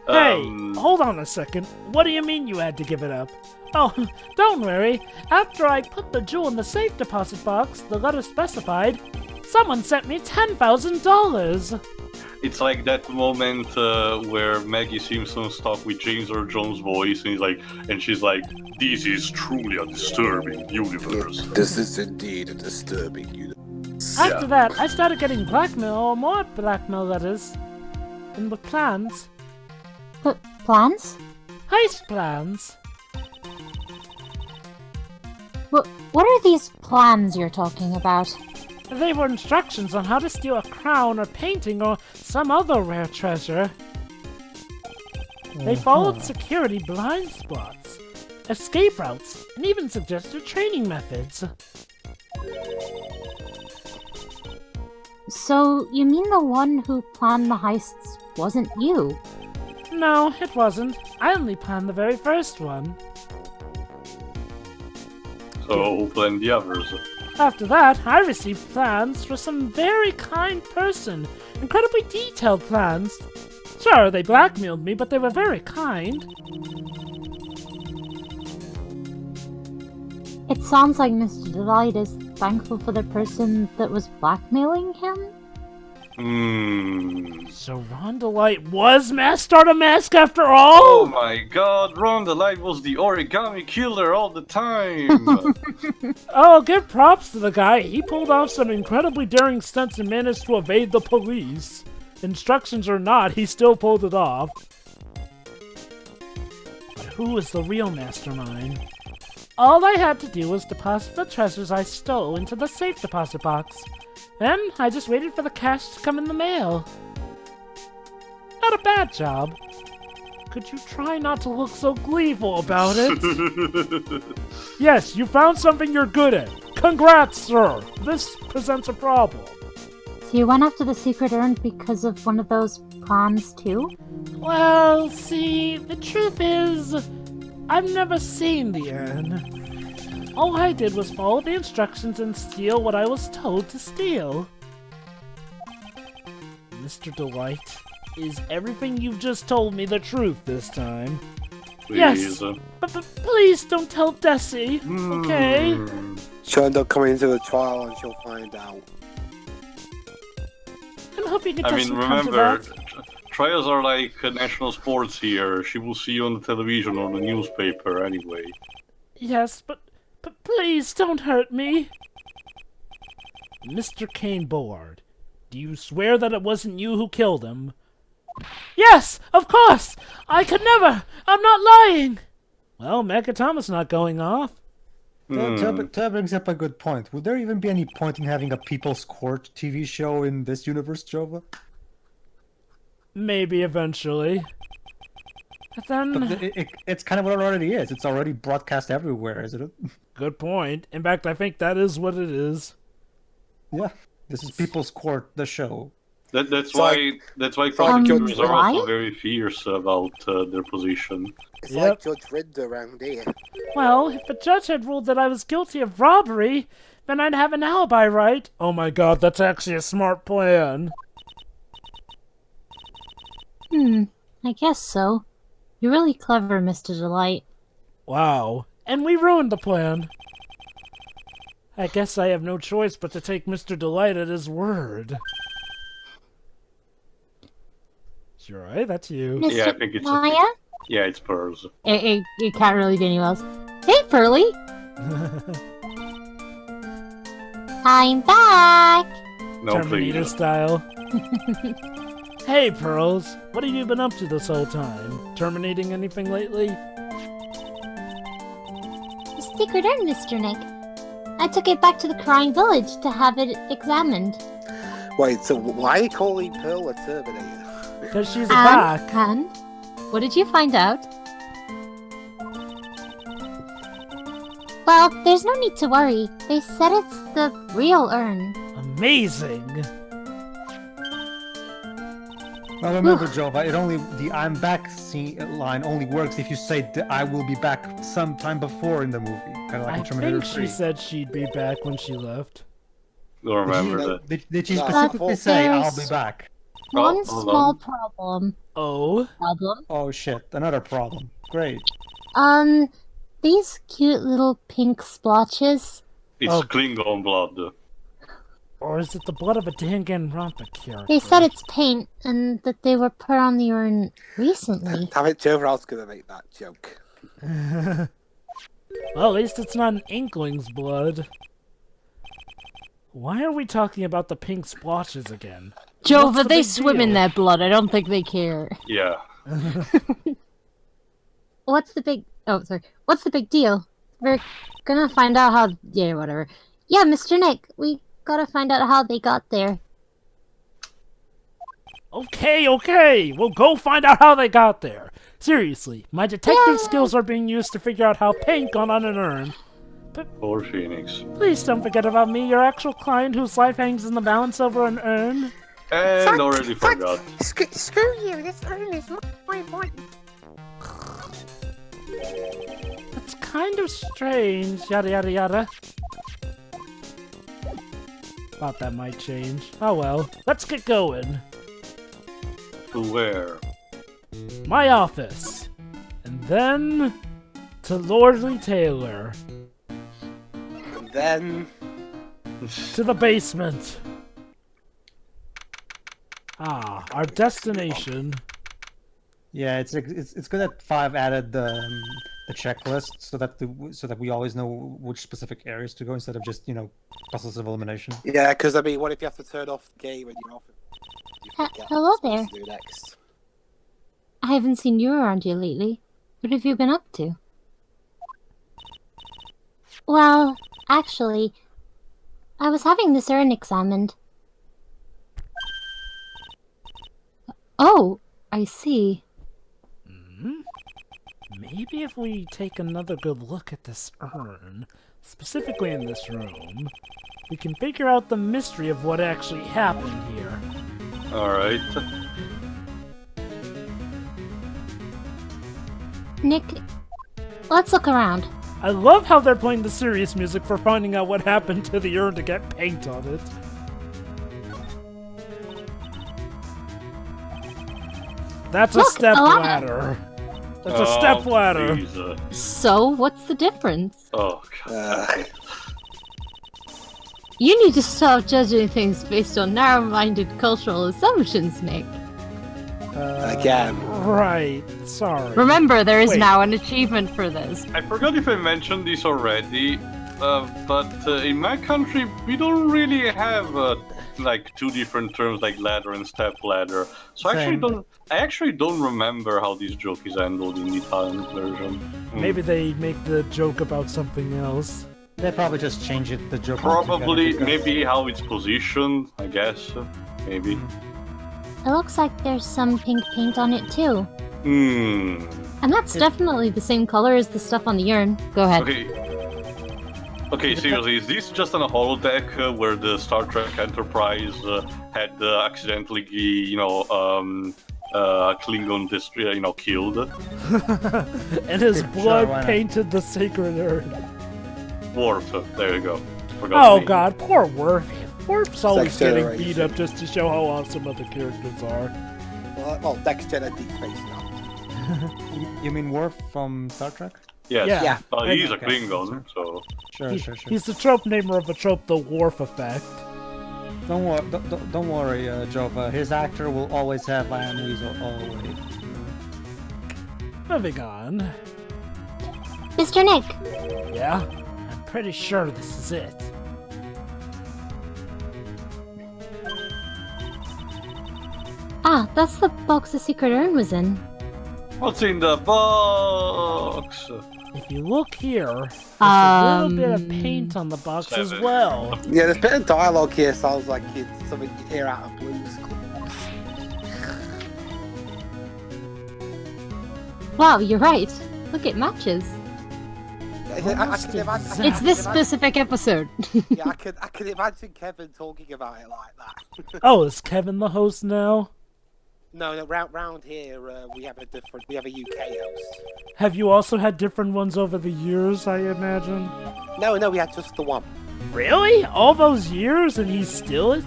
Hey, hold on a second. What do you mean you had to give it up? Oh, don't worry. After I put the jewel in the safe deposit box the letter specified, someone sent me $10,000. It's like that moment where Maggie Simpson's talk with James Earl Jones' voice, and she's like, "This is truly a disturbing universe." This is indeed a disturbing universe. After that, I started getting blackmail or more blackmail letters. And with plans. Plans? Heist plans. What are these plans you're talking about? They were instructions on how to steal a crown or painting or some other rare treasure. They followed security blind spots, escape routes, and even suggested training methods. So, you mean the one who planned the heists wasn't you? No, it wasn't. I only planned the very first one. So, who planned the others? After that, I received plans for some very kind person. Incredibly detailed plans. Sure, they blackmailed me, but they were very kind. It sounds like Mr. Delight is thankful for the person that was blackmailing him. So Ron Delight was Master Mask after Oh all? my god, Ron the Light was the origami killer all the time! Oh, give props to the guy. He pulled off some incredibly daring stunts and managed to evade the police. Instructions or not, he still pulled it off. But who is the real mastermind? All I had to do was deposit the treasures I stole into the safe deposit box. Then I just waited for the cash to come in the mail. Not a bad job. Could you try not to look so gleeful about it? Yes, you found something you're good at. Congrats, sir. This presents a problem. So you went after the secret urn because of one of those plans too? Well, see, the truth is, I've never seen the urn. All I did was follow the instructions and steal what I was told to steal. Mr. Delight, is everything you've just told me the truth this time? Yes, but please don't tell Desi, okay? She'll end up coming into the trial and she'll find out. I'm hoping it I doesn't mean, come to remember, that. trials are like national sports here. She will see you on the television or the newspaper anyway. Yes, but please don't hurt me. Mr. Kane Bullard, do you swear that it wasn't you who killed him? Yes, of course! I could never! I'm not lying! Well, Megatama's not going off. That brings up a good point. Would there even be any point in having a People's Court TV show in this universe, Jovah? Maybe eventually. But then... It's kind of what it already is. It's already broadcast everywhere, isn't it? Good point. In fact, I think that is what it is. Yeah. This is People's Court, the show. That's why prosecutors are why? also very fierce about their position. It's like Judge Rinder around here. Well, if the judge had ruled that I was guilty of robbery, then I'd have an alibi, right? Oh my god, that's actually a smart plan. I guess so. You're really clever, Mr. Delight. Wow. And we ruined the plan. I guess I have no choice but to take Mr. Delight at his word. Sure, right? That's you. Mr. Yeah, I think it's Maya? Yeah, it's Pearls. It can't really be anyone else. Hey, Pearly! I'm back! No, Terminator please. style. Hey, Pearls. What have you been up to this whole time? Terminating anything lately? The secret urn, Mr. Nick. I took it back to the Crying Village to have it examined. Wait, so why are you calling Pearl a Terminator? Because she's back. And what did you find out? Well, there's no need to worry. They said it's the real urn. Amazing. Now remember, Jovah, the "I'm back" line only works if you say that I will be back sometime before in the movie, kind of like in I Terminator think 3. she said she'd be back when she left. Don't remember that. Did she No. specifically But say I'll there's- be back? One hold small on. problem. Oh? Oh shit, another problem. Great. These cute little pink splotches. It's Oh. Klingon blood. Or is it the blood of a Danganronpa character? They said it's paint and that they were put on the urn recently. Damn it, Jovah, I was going to make that joke. Well, at least it's not an Inkling's blood. Why are we talking about the pink splotches again? What's Jovah, the they big swim in deal? their blood. I don't think they care. Yeah. What's the big... Oh, sorry. What's the big deal? We're gonna find out how... Yeah, whatever. Yeah, Mr. Nick, we gotta find out how they got there. Okay, we'll go find out how they got there. Seriously, my detective skills are being used to figure out how paint got on an urn. Poor Phoenix. Please don't forget about me, your actual client whose life hangs in the balance over an urn. And already forgot. Screw you, this urn is more important. That's kind of strange, yada yada yada. Thought that might change. Oh well, let's get going. To where? My office. And then to Lordly Taylor. And then... To the basement. Ah, our destination. Yeah, it's good that 5 added the checklist so that we always know which specific areas to go instead of just process of elimination. Yeah, because I mean, what if you have to turn off the game and you're off? Hello What there. to do next? I haven't seen you around here lately. What have you been up to? Well, actually, I was having this urn examined. Oh, I see. Maybe if we take another good look at this urn, specifically in this room, we can figure out the mystery of what actually happened here. Alright. Nick, let's look around. I love how they're playing the serious music for finding out what happened to the urn to get paint on it. That's a Look, step a lot- ladder. That's a step ladder. Jesus. So, what's the difference? Oh, God. You need to stop judging things based on narrow-minded cultural assumptions, Nick. Again. Right. Sorry. Remember, there is Wait. now an achievement for this. I forgot if I mentioned this already, but in my country, we don't really have like 2 different terms like ladder and step ladder. So I actually don't remember how this joke is handled in the Italian version. Maybe they make the joke about something else. They probably just change it. The joke. Probably, altogether because- maybe how it's positioned, I guess. Maybe. It looks like there's some pink paint on it, too. Hmm. And that's definitely the same color as the stuff on the urn. Go ahead. Okay, seriously, is this just on a holodeck where the Star Trek Enterprise had accidentally, Klingon killed? And his Sure, blood why not? painted the sacred urn. Worf, there you go. Forgot Oh the name. god, poor Worf. Worf's always Sex getting generation. beat up just to show how awesome other characters are. Well, next gen and Deep Space Nine. You mean Worf from Star Trek? Yes. Yeah. Well, he's a Okay. Klingon, so... Sure. He's the trope namer of a trope, the Worf effect. Don't worry, Jovah. His actor will always have Lion Weasel always. Moving on. Mr. Nick, Yeah? I'm pretty sure this is it. that's the box the secret urn was in. What's in the box? If you look here, there's a little bit of paint on the box as 7. well. Yeah, there's a bit of dialogue here. Sounds like it's something you'd hear out of Blue's Clues. Wow, you're right. Look, it matches. I Almost can imagine. exact. It's this specific episode. Yeah, I can imagine Kevin talking about it like that. Oh, is Kevin the host now? No, round here we have a UK host. Have you also had different ones over the years, I imagine? No, we had just the one. Really? All those years and he's still it?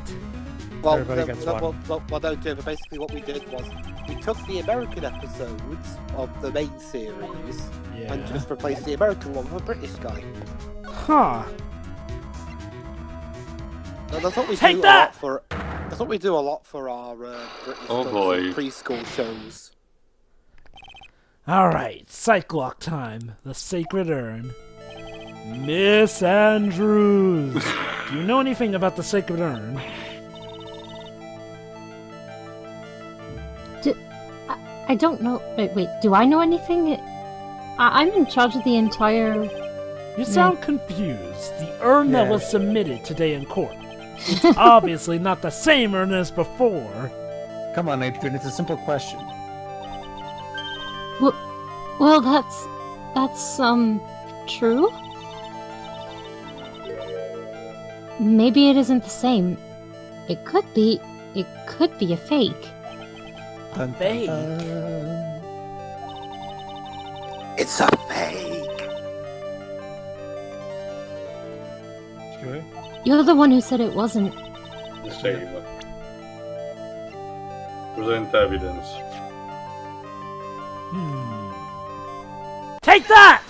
Well, Everybody gets one. no, Jovah, basically what we did was we took the American episodes of the main series and just replaced the American one with a British guy. Huh. So that's what we Take do that! a lot for. That's what we do a lot for our British preschool shows. Alright, Cyclock time. The Sacred Urn. Miss Andrews! Do you know anything about the Sacred Urn? I don't know. Wait, do I know anything? I'm in charge of the entire... You sound confused. The urn that was submitted today in court. It's obviously not the same urn as before. Come on, Adrian. It's a simple question. Well, that's true? Maybe it isn't the same. It could be a fake. Dun, Fake? It's a fake. Sure. You're the one who said it wasn't. The same. Present evidence. Take that!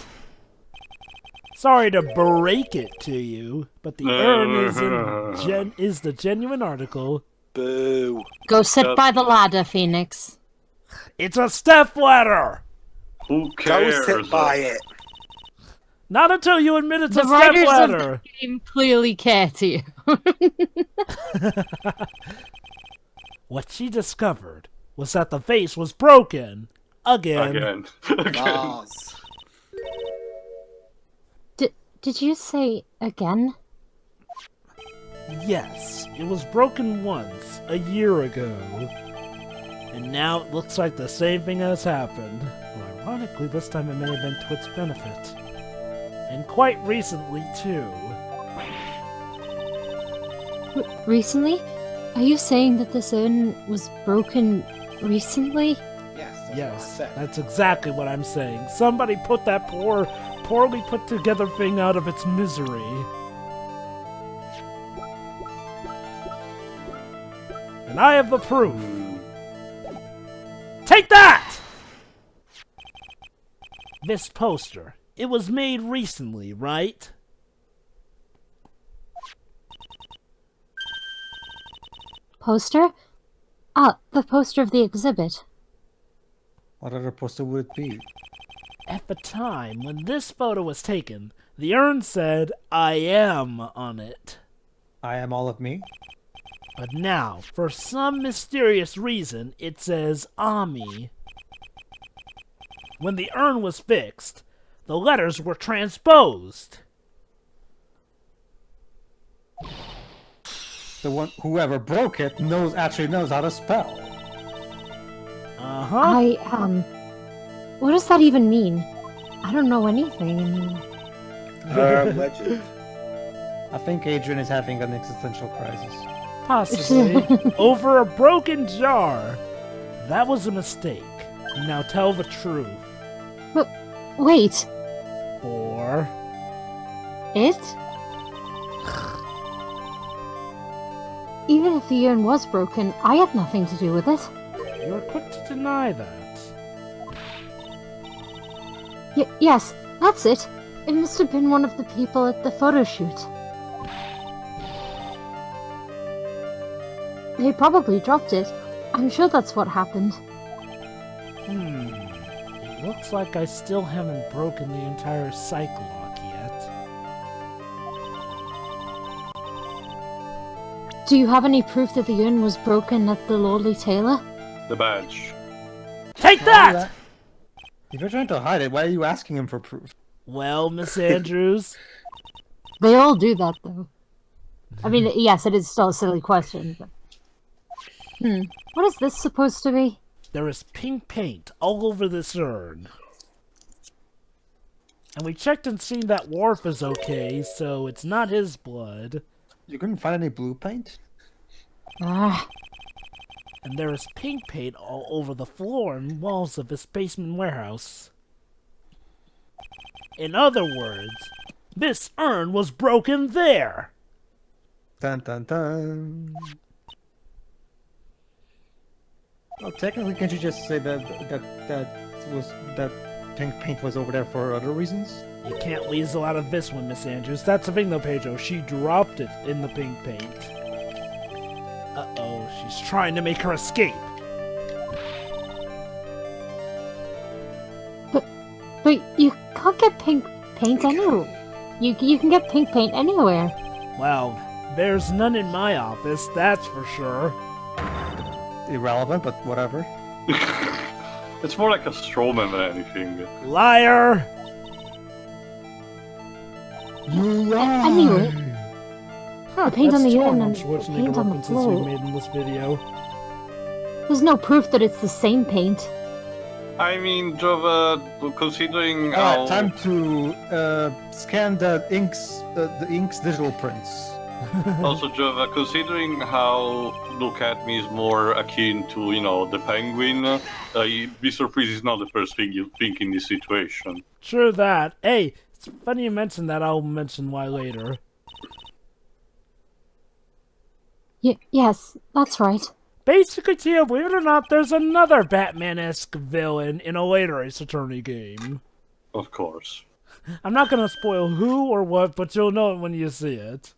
Sorry to break it to you, but the urn is the genuine article. Boo. Go sit by the ladder, Phoenix. It's a step ladder! Who Go cares? sit by it. Not until you admit it's The a step writers of ladder! the game clearly care to you. What she discovered was that the vase was broken. Again. Mars. Did you say again? Yes, it was broken once, a year ago. And now it looks like the same thing has happened. Well, ironically, this time it may have been to its benefit. And quite recently, too. Recently? Are you saying that this urn was broken recently? Yes. That's Yes, what I said. that's exactly what I'm saying. Somebody put that poorly put together thing out of its misery. And I have the proof. Take that! This poster. It was made recently, right? Poster? Ah, the poster of the exhibit. What other poster would it be? At the time when this photo was taken, the urn said, "I am" on it. I am all of me? But now, for some mysterious reason, it says Ami. When the urn was fixed, the letters were transposed. Whoever broke it actually knows how to spell. Uh-huh. What does that even mean? I don't know anything anymore. Legend. I think Adrian is having an existential crisis. Possibly. Over a broken jar. That was a mistake. Now tell the truth. But wait, Or... it? Even if the urn was broken, I had nothing to do with it. You're quick to deny that. Yes, that's it. It must have been one of the people at the photo shoot. They probably dropped it. I'm sure that's what happened. It looks like I still haven't broken the entire cycle lock yet. Do you have any proof that the urn was broken at the Lordly Tailor? The badge. Take that! If you're trying to hide it, why are you asking him for proof? Well, Miss Andrews, They all do that, though. I mean, yes, it is still a silly question, but... What is this supposed to be? there is pink paint all over this urn. And we checked and seen that Worf is okay, so it's not his blood. You couldn't find any blue paint? Ah, And there is pink paint all over the floor and walls of this basement warehouse. In other words, this urn was broken there! Dun dun dun. Well, technically, can't you just say that pink paint was over there for other reasons? You can't weasel out of this one, Miss Andrews. That's the thing, though, Pedro. She dropped it in the pink paint. Uh-oh, she's trying to make her escape. but you can't get pink paint anywhere. You can get pink paint anywhere. Well, there's none in my office, that's for sure. Irrelevant, but whatever. It's more like a Strowman than anything. Liar! You lie! Anyway. Huh, The paint on that's the two urn and the unfortunate paint on the references we floor. made in this video. There's no proof that it's the same paint. I mean, Jovah, considering Alright, how... time to scan the ink's digital prints. Also, Jovah, considering how Look At Me is more akin to, you know, the penguin, Mr. Freeze is not the first thing you think in this situation. True that. Hey, it's funny you mentioned that. I'll mention why later. Yes, that's right. Basically, Tia, believe it or not, there's another Batman-esque villain in a later Ace Attorney game. Of course. I'm not gonna spoil who or what, but you'll know it when you see it.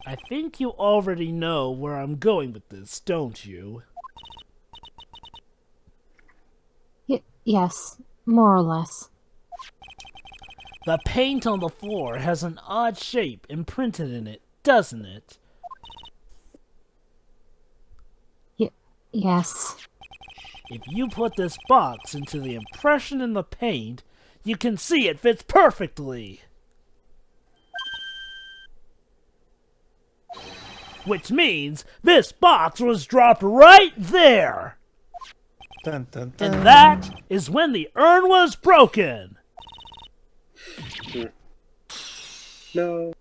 I think you already know where I'm going with this, don't you? Yes, more or less. The paint on the floor has an odd shape imprinted in it, doesn't it? Yes. If you put this box into the impression in the paint, you can see it fits perfectly. Which means this box was dropped right there. Dun, dun, dun. And that is when the urn was broken. No.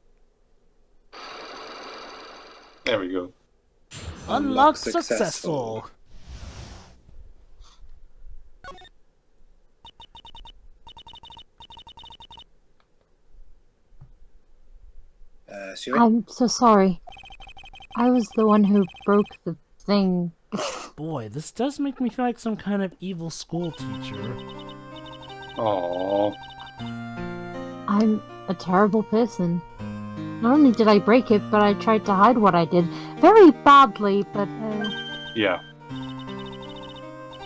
There we go. Unlock successful. Siri? I'm so sorry. I was the one who broke the thing. Boy, this does make me feel like some kind of evil school teacher. Aww. I'm a terrible person. Not only did I break it, but I tried to hide what I did. Very badly, but, Yeah.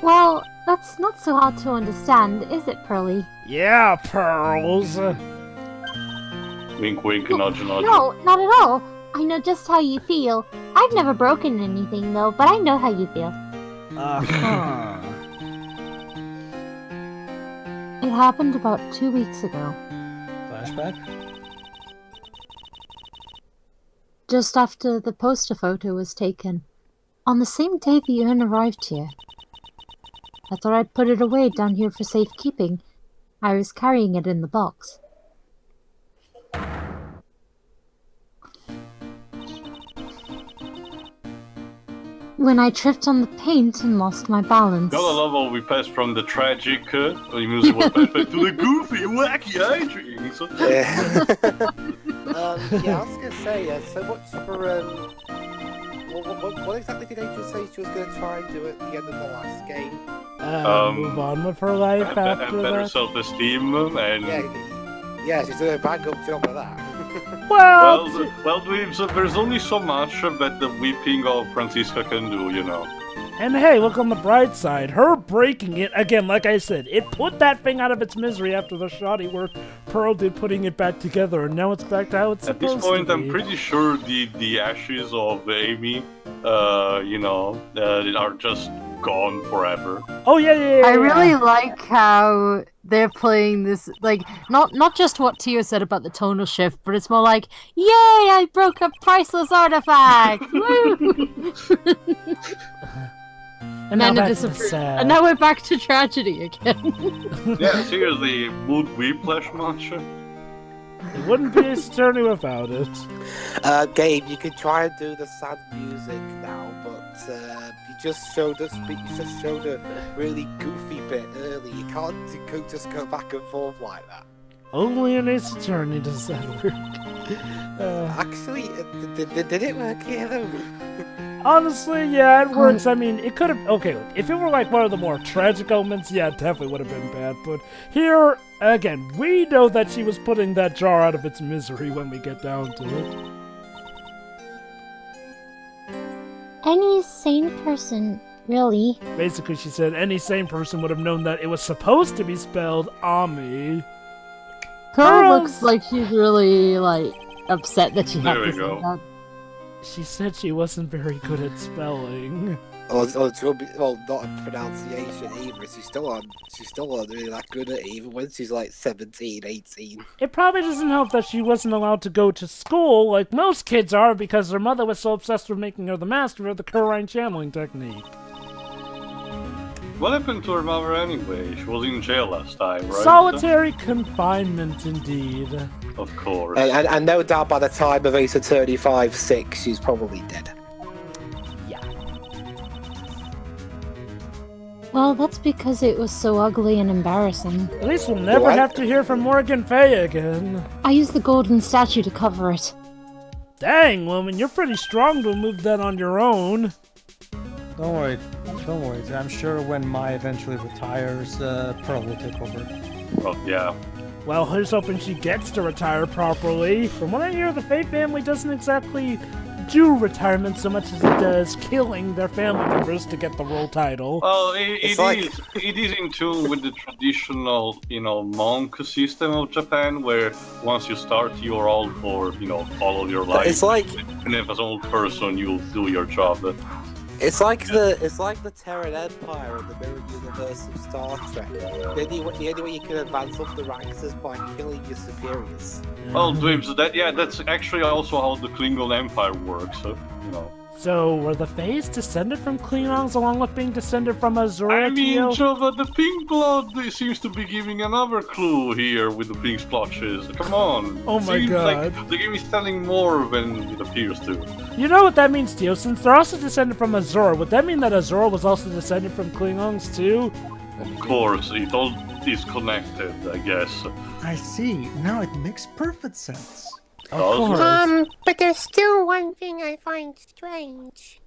well, that's not so hard to understand, is it, Pearly? Yeah, Pearls. Wink, wink, nudge, nudge. No, not at all. I know just how you feel. I've never broken anything, though, but I know how you feel. Uh-huh. It happened about 2 weeks ago. Flashback? Just after the poster photo was taken. On the same day the urn arrived here. I thought I'd put it away down here for safekeeping. I was carrying it in the box. When I tripped on the paint and lost my balance. Gotta love how we passed from the tragic music flashback to the goofy, wacky hijinks. Yeah, I was gonna say, so much for what exactly did Angel say she was gonna try and do at the end of the last game? Move on with her life after And better that. self-esteem and Yeah, she's doing a bang up job of that. Well, well, dweebs, there's only so much that the weeping of Francisca can do, you know. and hey, look on the bright side. Her breaking it, again, like I said, it put that thing out of its misery after the shoddy work Pearl did putting it back together, and now it's back to how it's At this supposed point, to I'm be. pretty sure the ashes of Amy, are just gone forever. Oh, yeah. I really like how they're playing this, like, not just what Tio said about the tonal shift, but it's more like, yay, I broke a priceless artifact! Woo! And now Men are back to the disapproved. sad. And now we're back to tragedy again. Yeah, seriously, would we flash much? It wouldn't be Ace Attorney without it. Gabe, you could try and do the sad music now, but you just showed a really goofy bit early. You can't just go back and forth like that. Only an Ace Attorney does that work. Actually, did it work here though? Honestly, yeah, it works. I mean, it could have... Okay, look, if it were like one of the more tragic elements, yeah, it definitely would have been bad. But here, again, we know that she was putting that jar out of its misery when we get down to it. Any sane person, really. Basically, she said any sane person would have known that it was supposed to be spelled Ami. Pearl Pearl! looks like she's really, like, upset that she had There we to say go. that. She said she wasn't very good at spelling. Well, not a pronunciation either. She's still not really that good at it, even when she's like 17, 18. It probably doesn't help that she wasn't allowed to go to school like most kids are because her mother was so obsessed with making her the master of the Curine channeling technique. What happened to her mother anyway? She was in jail last time, right? Solitary confinement, indeed. Of course. And no doubt by the time of Ace Attorney 5-6, she's probably dead. Yeah. Well, that's because it was so ugly and embarrassing. At least we'll never What? have to hear from Morgan Fay again. I used the golden statue to cover it. Dang, woman, you're pretty strong to move that on your own. Don't worry. I'm sure when Mai eventually retires, Pearl will take over. Well, yeah. Well, here's hoping she gets to retire properly. From what I hear, the Faye family doesn't exactly do retirement so much as it does killing their family members to get the role title. Well, It's it is in tune with the traditional, monk system of Japan, where once you start, you're all for, all of your life. It's like And if as an old person, you'll do your job. It's like the Terran Empire in the mirror universe of Star Trek. The only way you can advance up the ranks is by killing your superiors. Well, Dweebs, that's actually also how the Klingon Empire works, So, were the Fays descended from Klingons along with being descended from Azura? I mean, Jovah, the pink blood seems to be giving another clue here with the pink splotches. Come on. Oh my Seems god. like the game is telling more than it appears to. You know what that means, Tio? Since they're also descended from Azura, would that mean that Azura was also descended from Klingons too? Of course, it all is connected, I guess. I see. Now it makes perfect sense. Of Does it? course. But there's still one thing I find strange.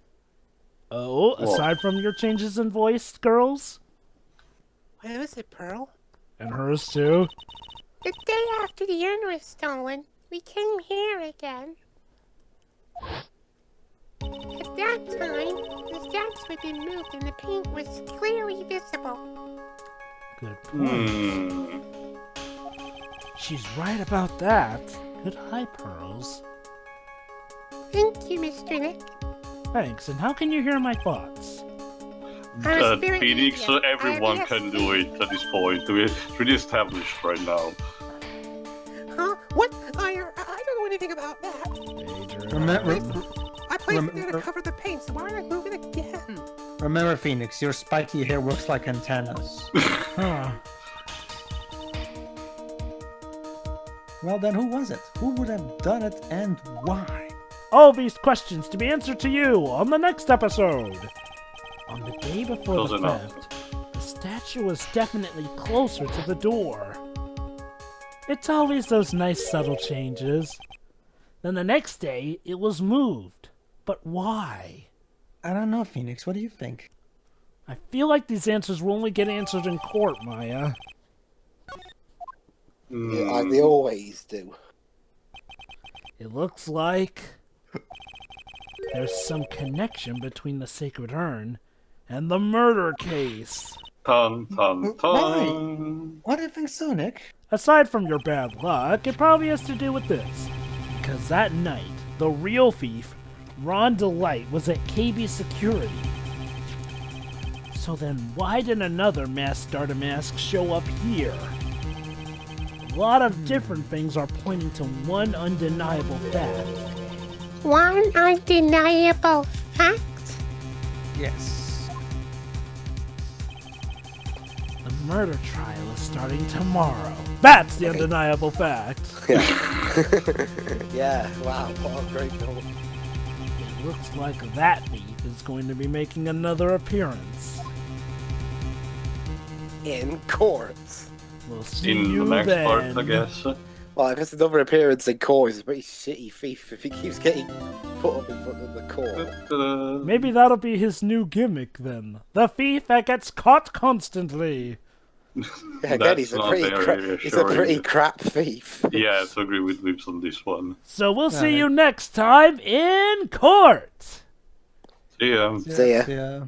Oh, aside from your changes in voice, girls? Where is it, Pearl? And hers too? The day after the urn was stolen, we came here again. At that time, the stats had been moved and the paint was clearly visible. Good point. She's right about that. Good eye, Pearls. Thank you, Mr. Nick. Thanks, and how can you hear my thoughts? I'm a spirit Phoenix, medium. everyone I'm can do it at this point. It's really established right now. Huh? What? I don't know anything about that. Remember, I placed it there to cover the paint, so why would I move it again? remember, Phoenix, your spiky hair works like antennas. Huh. Well then, who was it? Who would have done it and why? All these questions to be answered to you on the next episode. On the day before Close the enough. theft, the statue was definitely closer to the door. It's always those nice subtle changes. Then the next day, it was moved. But why? I don't know, Phoenix. What do you think? I feel like these answers will only get answered in court, Maya. Yeah, like they always do. It looks like there's some connection between the sacred urn and the murder case. Ton, ton, ton. Why do you think so, Nick? Aside from your bad luck, it probably has to do with this. Because that night, the real thief, Ron Delight, was at KB Security. So then why did another masked Starter Mask show up here? A lot of different things are pointing to one undeniable fact. One undeniable fact? Yes. The murder trial is starting tomorrow. That's the undeniable fact. Yeah. Yeah, wow, what a great goal. It looks like that thief is going to be making another appearance. In court. We'll see In you the next then. part, I guess. Well, if it's another appearance in court, he's a pretty shitty thief if he keeps getting put up in front of the court. Ta-da. Maybe that'll be his new gimmick then. The thief that gets caught constantly. Yeah, again, he's a That's pretty, not very he's a pretty reassuring. crap thief. Yeah, to agree with Vips on this one. So we'll see you next time in court. See ya. See ya. Yeah.